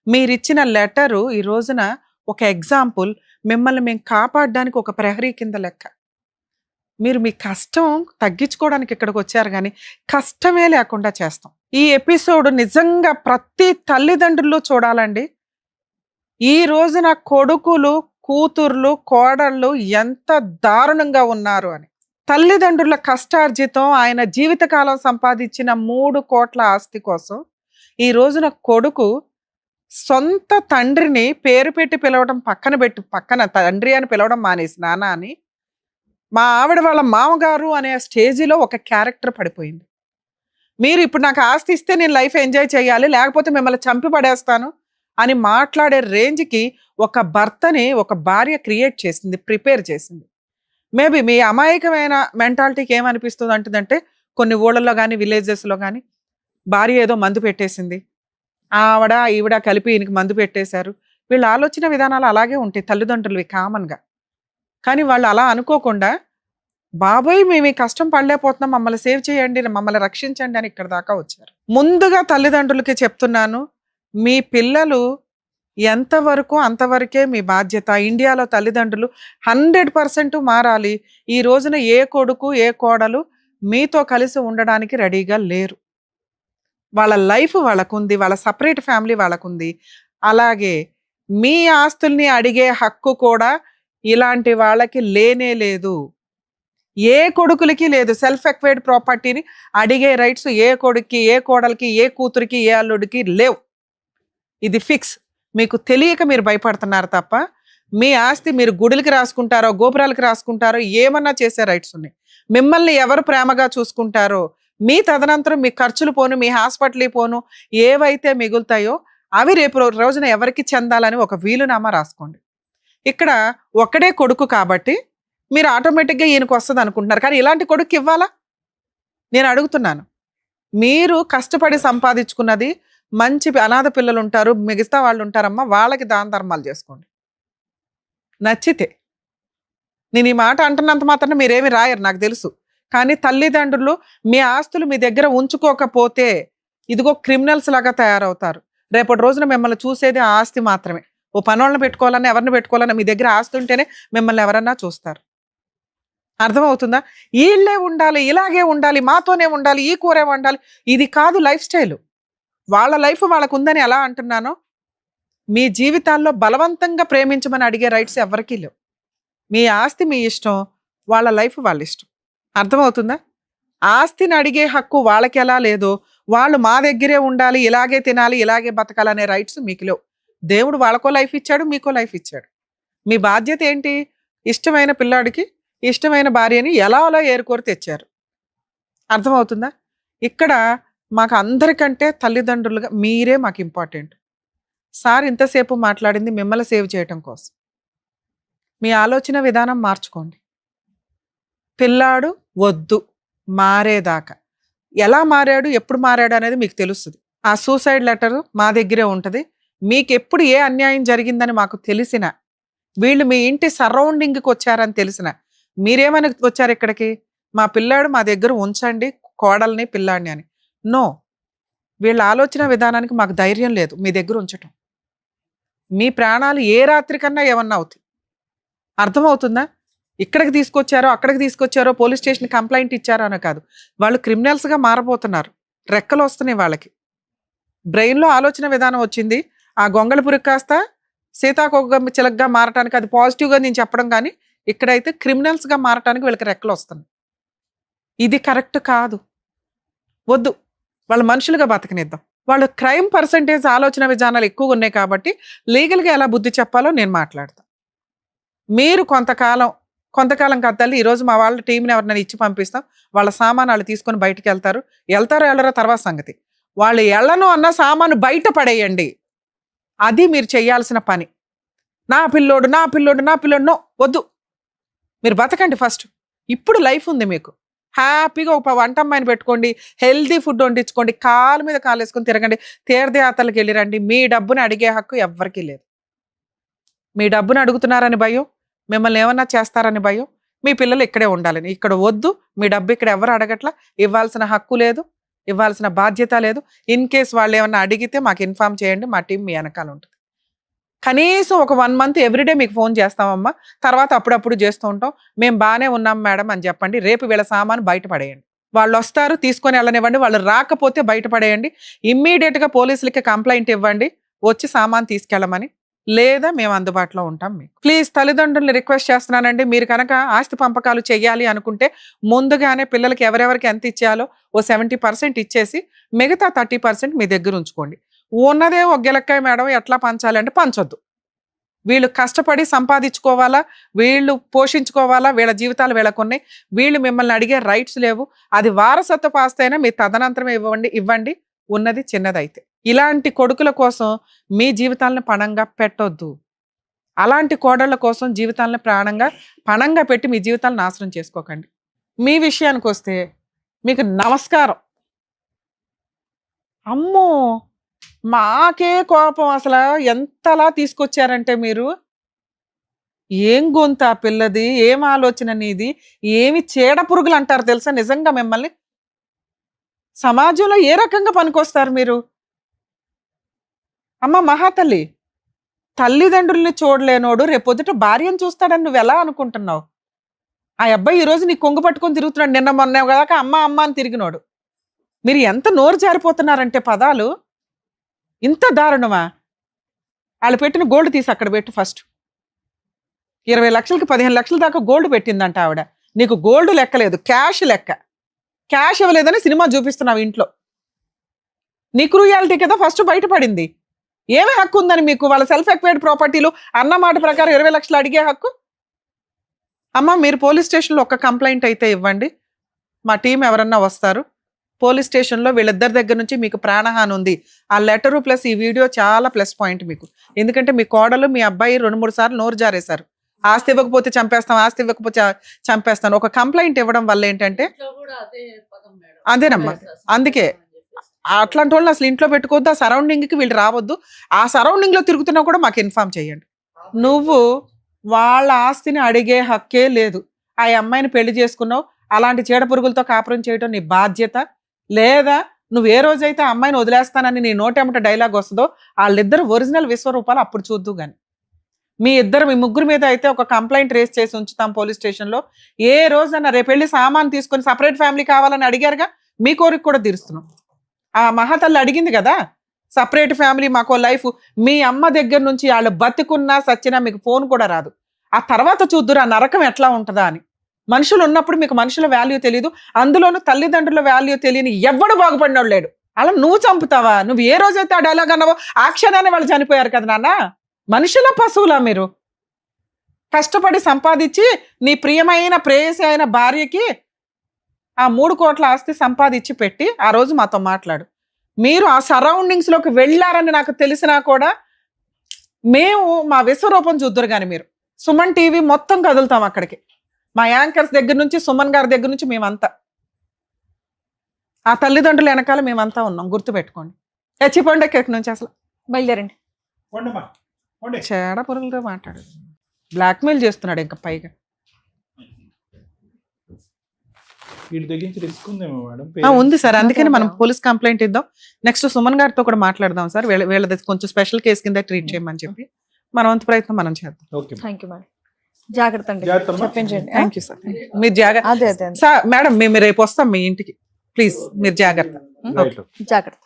మీరిచ్చిన లెటరు ఈ రోజున ఒక ఎగ్జాంపుల్. మిమ్మల్ని మేము కాపాడడానికి ఒక ప్రహరీ కింద లెక్క. మీరు మీ కష్టం తగ్గించుకోవడానికి ఇక్కడికి వచ్చారు, కానీ కష్టమే లేకుండా చేస్తాం. ఈ ఎపిసోడ్ నిజంగా ప్రతి తల్లిదండ్రులు చూడాలండి. ఈ రోజున కొడుకులు, కూతుర్లు, కోడళ్ళు ఎంత దారుణంగా ఉన్నారు అని. తల్లిదండ్రుల కష్టార్జితం, ఆయన జీవితకాలం సంపాదించిన 3 కోట్ల ఆస్తి కోసం ఈ రోజున కొడుకు సొంత తండ్రిని పేరు పెట్టి పిలవడం పక్కన తండ్రి అని పిలవడం మానేసి నాన్న అని, మా ఆవిడ వాళ్ళ మామగారు అనే స్టేజిలో ఒక క్యారెక్టర్ పడిపోయింది. మీరు ఇప్పుడు నాకు ఆస్తి ఇస్తే నేను లైఫ్ ఎంజాయ్ చేయాలి, లేకపోతే మిమ్మల్ని చంపి పడేస్తాను అని మాట్లాడే రేంజ్కి ఒక భర్తని ఒక భార్య క్రియేట్ చేసింది, ప్రిపేర్ చేసింది. మేబీ మీ అమాయకమైన మెంటాలిటీకి ఏమనిపిస్తుంది అంటుందంటే, కొన్ని ఊళ్ళల్లో కానీ విలేజెస్లో కానీ భార్య ఏదో మందు పెట్టేసింది, ఆవిడ ఈవిడ కలిపి ఈయనకి మందు పెట్టేశారు. వీళ్ళ ఆలోచన విధానాలు అలాగే ఉంటాయి తల్లిదండ్రులవి కామన్గా. కానీ వాళ్ళు అలా అనుకోకుండా, బాబోయ్ మేము ఈ కష్టం పడలేకపోతున్నాం, మమ్మల్ని సేవ్ చేయండి, మమ్మల్ని రక్షించండి అని ఇక్కడ దాకా వచ్చారు. ముందుగా తల్లిదండ్రులకి చెప్తున్నాను, మీ పిల్లలు ఎంతవరకు అంతవరకే మీ బాధ్యత. ఇండియాలో తల్లిదండ్రులు 100% మారాలి. ఈ రోజున ఏ కొడుకు ఏ కోడలు మీతో కలిసి ఉండడానికి రెడీగా లేరు. వాళ్ళ లైఫ్ వాళ్ళకుంది, వాళ్ళ సపరేట్ ఫ్యామిలీ వాళ్ళకుంది. అలాగే మీ ఆస్తుల్ని అడిగే హక్కు కూడా ఇలాంటి వాళ్ళకి లేనే లేదు. ఏ కొడుకులకి లేదు. సెల్ఫ్ ఎక్వైర్డ్ ప్రాపర్టీని అడిగే రైట్స్ ఏ కొడుక్కి, ఏ కోడలికి, ఏ కూతురికి, ఏ అల్లుడికి లేవు. ఇది ఫిక్స్. మీకు తెలియక మీరు భయపడుతున్నారు తప్ప, మీ ఆస్తి మీరు గుడులకి రాసుకుంటారో, గోపురాలకి రాసుకుంటారో, ఏమన్నా చేసే రైట్స్ ఉన్నాయి. మిమ్మల్ని ఎవరు ప్రేమగా చూసుకుంటారో, మీ తదనంతరం మీ ఖర్చులు పోను, మీ హాస్పిటల్ పోను, ఏవైతే మిగులుతాయో అవి రేపు రోజున ఎవరికి చెందాలని ఒక వీలునామా రాసుకోండి. ఇక్కడ ఒక్కడే కొడుకు కాబట్టి మీరు ఆటోమేటిక్గా ఈయనకు వస్తుంది అనుకుంటున్నారు. కానీ ఇలాంటి కొడుకు ఇవ్వాలా? నేను అడుగుతున్నాను. మీరు కష్టపడి సంపాదించుకున్నది మంచి అనాథ పిల్లలు ఉంటారు, మిగతా వాళ్ళు ఉంటారమ్మా, వాళ్ళకి దాన ధర్మాలు చేసుకోండి నచ్చితే. నేను ఈ మాట అంటున్నంత మాత్రం మీరేమి రాయరు నాకు తెలుసు. కానీ తల్లిదండ్రులు మీ ఆస్తులు మీ దగ్గర ఉంచుకోకపోతే ఇదిగో క్రిమినల్స్ లాగా తయారవుతారు. రేపటి రోజున మిమ్మల్ని చూసేది ఆ ఆస్తి మాత్రమే. ఓ పనోళ్ళని పెట్టుకోవాలన్నా ఎవరిని పెట్టుకోవాలన్నా మీ దగ్గర ఆస్తి ఉంటేనే మిమ్మల్ని ఎవరన్నా చూస్తారు. అర్థమవుతుందా? వీళ్ళే ఉండాలి, ఇలాగే ఉండాలి, మాతోనే ఉండాలి, ఈ కూరే ఉండాలి, ఇది కాదు లైఫ్ స్టైల్. వాళ్ళ లైఫ్ వాళ్ళకు ఉందని ఎలా అంటున్నానో, మీ జీవితాల్లో బలవంతంగా ప్రేమించమని అడిగే రైట్స్ ఎవరికీ లేవు. మీ ఆస్తి మీ ఇష్టం, వాళ్ళ లైఫ్ వాళ్ళ ఇష్టం. అర్థమవుతుందా? ఆస్తిని అడిగే హక్కు వాళ్ళకి ఎలా లేదో, వాళ్ళు మా దగ్గరే ఉండాలి, ఇలాగే తినాలి, ఇలాగే బతకాలనే రైట్స్ మీకు లేవు. దేవుడు వాళ్ళకో లైఫ్ ఇచ్చాడు, మీకో లైఫ్ ఇచ్చాడు. మీ బాధ్యత ఏంటి? ఇష్టమైన పిల్లాడికి ఇష్టమైన భార్యని ఎలా అలా ఏరుకోరి తెచ్చారు. అర్థమవుతుందా? ఇక్కడ మాకు అందరికంటే తల్లిదండ్రులుగా మీరే మాకు ఇంపార్టెంట్. సార్ ఇంతసేపు మాట్లాడింది మిమ్మల్ని సేవ్ చేయటం కోసం. మీ ఆలోచన విధానం మార్చుకోండి. పిల్లాడు వద్దు మారేదాకా, ఎలా మారాడు, ఎప్పుడు మారాడు అనేది మీకు తెలుస్తుంది. ఆ సూసైడ్ లెటర్ మా దగ్గరే ఉంటుంది. మీకు ఎప్పుడు ఏ అన్యాయం జరిగిందని మాకు తెలిసిన, వీళ్ళు మీ ఇంటి సరౌండింగ్కి వచ్చారని తెలిసిన, మీరేమని వచ్చారు ఇక్కడికి? మా పిల్లాడు మా దగ్గర ఉంచండి, కోడల్ని పిల్లాడిని అని. నో, వీళ్ళ ఆలోచన విధానానికి మాకు ధైర్యం లేదు మీ దగ్గర ఉంచటం. మీ ప్రాణాలు ఏ రాత్రి కన్నా ఏమన్నా అవుతాయి. అర్థమవుతుందా? ఇక్కడికి తీసుకొచ్చారో అక్కడికి తీసుకొచ్చారో పోలీస్ స్టేషన్ కంప్లైంట్ ఇచ్చారో అని కాదు, వాళ్ళు క్రిమినల్స్గా మారబోతున్నారు. రెక్కలు వస్తున్నాయి వాళ్ళకి. బ్రెయిన్లో ఆలోచన విధానం వచ్చింది. ఆ గొంగళ పురుగు కాస్త సీతాకోక చిలకగా మారటానికి అది పాజిటివ్గా నేను చెప్పడం, కానీ ఇక్కడైతే క్రిమినల్స్గా మారటానికి వీళ్ళకి రెక్కలు వస్తున్నాయి. ఇది కరెక్ట్ కాదు, వద్దు. వాళ్ళ మనుషులుగా బతకనిద్దాం. వాళ్ళు క్రైమ్ పర్సంటేజ్ ఆలోచన విధానాలు ఎక్కువగా ఉన్నాయి కాబట్టి లీగల్గా ఎలా బుద్ధి చెప్పాలో నేను మాట్లాడతాను. మీరు కొంతకాలం కాదు తల్లి, ఈరోజు మా వాళ్ళ టీంని ఎవరినైనా ఇచ్చి పంపిస్తాం, వాళ్ళ సామాను వాళ్ళు తీసుకొని బయటికి వెళ్తారో వెళ్ళరో తర్వాత సంగతి. వాళ్ళు ఎళ్ళను అన్న సామాను బయట పడేయండి. అది మీరు చేయాల్సిన పని. నా పిల్లోడు నో, వద్దు. మీరు బతకండి ఫస్ట్. ఇప్పుడు లైఫ్ ఉంది మీకు. హ్యాపీగా ఒక వంట అమ్మాయిని పెట్టుకోండి, హెల్దీ ఫుడ్ వండించుకోండి, కాలు మీద కాలు వేసుకొని తిరగండి, తీర్థయాత్రలకు వెళ్ళిరండి. మీ డబ్బుని అడిగే హక్కు ఎవ్వరికీ లేదు. మీ డబ్బుని అడుగుతున్నారని భయం, మిమ్మల్ని ఏమన్నా చేస్తారని భయం, మీ పిల్లలు ఇక్కడే ఉండాలని. ఇక్కడ వద్దు, మీ డబ్బు ఇక్కడ ఎవరు అడగట్లా, ఇవ్వాల్సిన హక్కు లేదు, ఇవ్వాల్సిన బాధ్యత లేదు. ఇన్ కేస్ వాళ్ళు ఏమన్నా అడిగితే మాకు ఇన్ఫార్మ్ చేయండి, మా టీం మీ వెనకాల ఉంటుంది. కనీసం ఒక 1 month ఎవ్రీడే మీకు ఫోన్ చేస్తామమ్మా, తర్వాత అప్పుడప్పుడు చేస్తూ ఉంటాం, మేము బాగానే ఉన్నాం మేడం అని చెప్పండి. రేపు వీళ్ళ సామాను బయటపడేయండి. వాళ్ళు వస్తారు, తీసుకొని వెళ్ళనివ్వండి. వాళ్ళు రాకపోతే బయటపడేయండి. ఇమ్మీడియట్గా పోలీసులకి కంప్లైంట్ ఇవ్వండి, వచ్చి సామాను తీసుకెళ్ళమని. లేదా మేము అందుబాటులో ఉంటాం మీకు. ప్లీజ్ తల్లిదండ్రుల్ని రిక్వెస్ట్ చేస్తున్నానండి, మీరు కనుక ఆస్తి పంపకాలు చేయాలి అనుకుంటే ముందుగానే పిల్లలకి ఎవరెవరికి ఎంత ఇచ్చేయాలో ఓ 70% ఇచ్చేసి మిగతా 30% మీ దగ్గర ఉంచుకోండి. ఉన్నదే ఒక గిలక్కాయ మేడం ఎట్లా పంచాలి అంటే పంచొద్దు. వీళ్ళు కష్టపడి సంపాదించుకోవాలా, వీళ్ళు పోషించుకోవాలా, వీళ్ళ జీవితాలు వీళ్ళకున్నాయి. వీళ్ళు మిమ్మల్ని అడిగే రైట్స్ లేవు. అది వారసత్వ ఆస్తి అయినా మీ తదనంతరమే ఇవ్వండి, ఉన్నది చిన్నదైతే. ఇలాంటి కొడుకుల కోసం మీ జీవితాలను పణంగా పెట్టొద్దు. అలాంటి కోడళ్ళ కోసం జీవితాలను పణంగా పెట్టి మీ జీవితాలను నాశనం చేసుకోకండి. మీ విషయానికి వస్తే మీకు నమస్కారం. అమ్మో, మాకే కోపం. అసలు ఎంతలా తీసుకొచ్చారంటే మీరు, ఏం గొంత పిల్లది, ఏం ఆలోచన నీది, ఏమి చీడ పురుగులు అంటారు తెలుసా నిజంగా మిమ్మల్ని. సమాజంలో ఏ రకంగా పనికొస్తారు మీరు? అమ్మ మహాతల్లి, తల్లిదండ్రుల్ని చూడలేనోడు రేపొద్దుట భార్యను చూస్తాడని నువ్వు ఎలా అనుకుంటున్నావు? ఆ అబ్బాయి ఈరోజు నీ కొంగు పట్టుకొని తిరుగుతున్నాడు, నిన్న మొన్న కదా అమ్మ అని తిరిగినోడు. మీరు ఎంత నోరు జారిపోతున్నారంటే పదాలు, ఇంత దారుణమా? వాళ్ళు పెట్టిన గోల్డ్ తీసి అక్కడ పెట్టు ఫస్ట్. 20 లక్షలకి 15 లక్షల దాకా గోల్డ్ పెట్టిందంట ఆవిడ. నీకు గోల్డ్ లెక్కలేదు, క్యాష్ లెక్క. క్యాష్ ఇవ్వలేదని సినిమా చూపిస్తున్నావు ఇంట్లో. నీ క్రూయాలిటీ కదా ఫస్ట్ బయటపడింది. ఏమి హక్కు ఉందని మీకు? వాళ్ళ సెల్ఫ్ ఎక్వైర్డ్ ప్రాపర్టీలు అన్న మాట ప్రకారం 20 లక్షలు అడిగే హక్కు. అమ్మ మీరు పోలీస్ స్టేషన్లో ఒక కంప్లైంట్ అయితే ఇవ్వండి, మా టీం ఎవరన్నా వస్తారు. పోలీస్ స్టేషన్లో వీళ్ళిద్దరి దగ్గర నుంచి మీకు ప్రాణహాని ఉంది. ఆ లెటరు ప్లస్ ఈ వీడియో చాలా ప్లస్ పాయింట్ మీకు. ఎందుకంటే మీ కోడలు మీ అబ్బాయి 2-3 సార్లు నోరు జారేశారు. ఆస్తి ఇవ్వకపోతే చంపేస్తాం, ఆస్తి ఇవ్వకపోతే చంపేస్తాను. ఒక కంప్లైంట్ ఇవ్వడం వల్ల ఏంటంటే అదేనమ్మా, అందుకే అట్లాంటి వాళ్ళని అసలు ఇంట్లో పెట్టుకోవద్దు, ఆ సరౌండింగ్ కి వీళ్ళు రావద్దు. ఆ సరౌండింగ్ లో తిరుగుతున్నా కూడా మాకు ఇన్ఫార్మ్ చేయండి. నువ్వు వాళ్ళ ఆస్తిని అడిగే హక్కే లేదు. ఆ అమ్మాయిని పెళ్లి చేసుకున్నావు, అలాంటి చీడ పురుగులతో కాపురం చేయడం నీ బాధ్యత లేదా? నువ్వు ఏ రోజైతే ఆ అమ్మాయిని వదిలేస్తానని నీ నోటెమట డైలాగ్ వస్తుందో వాళ్ళిద్దరు ఒరిజినల్ విశ్వరూపాలు అప్పుడు చూద్దు గాని. మీ ముగ్గురు మీద అయితే ఒక కంప్లైంట్ రేస్ చేసి ఉంచుతాం పోలీస్ స్టేషన్ లో. ఏ రోజన్నా రేపు వెళ్ళి సామాన్ తీసుకొని సపరేట్ ఫ్యామిలీ కావాలని అడిగారుగా, మీ కోరిక కూడా తీరుస్తున్నాం. ఆ మహాతల్లి అడిగింది కదా సపరేట్ ఫ్యామిలీ, మాకో లైఫ్. మీ అమ్మ దగ్గర నుంచి వాళ్ళు బతికున్నా సచ్చినా మీకు ఫోన్ కూడా రాదు. ఆ తర్వాత చూద్దురు ఆ నరకం ఎట్లా ఉంటుందా అని. మనుషులు ఉన్నప్పుడు మీకు మనుషుల వాల్యూ తెలియదు, అందులోనూ తల్లిదండ్రుల వాల్యూ తెలియని ఎవ్వడు బాగుపడినోడు లేడు. అలా నువ్వు చంపుతావా? నువ్వు ఏ రోజైతే ఆ డైలాగ్ అన్నావో ఆ క్షణాన్ని వాళ్ళు చనిపోయారు కదా నాన్న. మనుషుల పశువులా మీరు? కష్టపడి సంపాదించి నీ ప్రియమైన ప్రేయసి అయిన భార్యకి ఆ 3 కోట్ల ఆస్తి సంపాదించి పెట్టి ఆ రోజు మాతో మాట్లాడు. మీరు ఆ సరౌండింగ్స్ లోకి వెళ్ళారని నాకు తెలిసినా కూడా మేము మా విశ్వరూపం చూద్దరు కానీ మీరు సుమన్ టీవీ మొత్తం కదులుతాం అక్కడికి. మా యాంకర్స్ దగ్గర నుంచి సుమన్ గారి దగ్గర నుంచి మేమంతా ఆ తల్లిదండ్రుల వెనకాల మేమంతా ఉన్నాం, గుర్తుపెట్టుకోండి. చచ్చిపోండి ఎక్కడి నుంచి అసలు బయలుదేరండి. చేడ పురుగులతో మాట్లాడు, బ్లాక్మెయిల్ చేస్తున్నాడు ఇంకా పైగా. ఉంది సార్, అందుకని మనం పోలీస్ కంప్లైంట్ ఇద్దాం. నెక్స్ట్ సుమన్ గారితో కూడా మాట్లాడదాం సార్. వీళ్ళది కొంచెం స్పెషల్ కేసు కింద ట్రీట్ చేయమని చెప్పి మన వంతు ప్రయత్నం మనం చేద్దాం. Thank you madam. జాగ్రత్త అండి, చెప్పించండి. Thank you sir. మీరు జాగ్రత్త సార్. మేడం మేము రేపు వస్తాం మీ ఇంటికి, ప్లీజ్ మీరు జాగ్రత్త. జాగ్రత్త.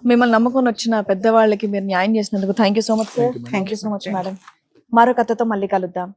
మిమ్మల్ని నమ్ముకొని వచ్చిన పెద్దవాళ్ళకి మీరు న్యాయం చేసినందుకు thank you so much sir. Thank you so much madam. మరో కథతో మళ్ళీ కలుద్దాం.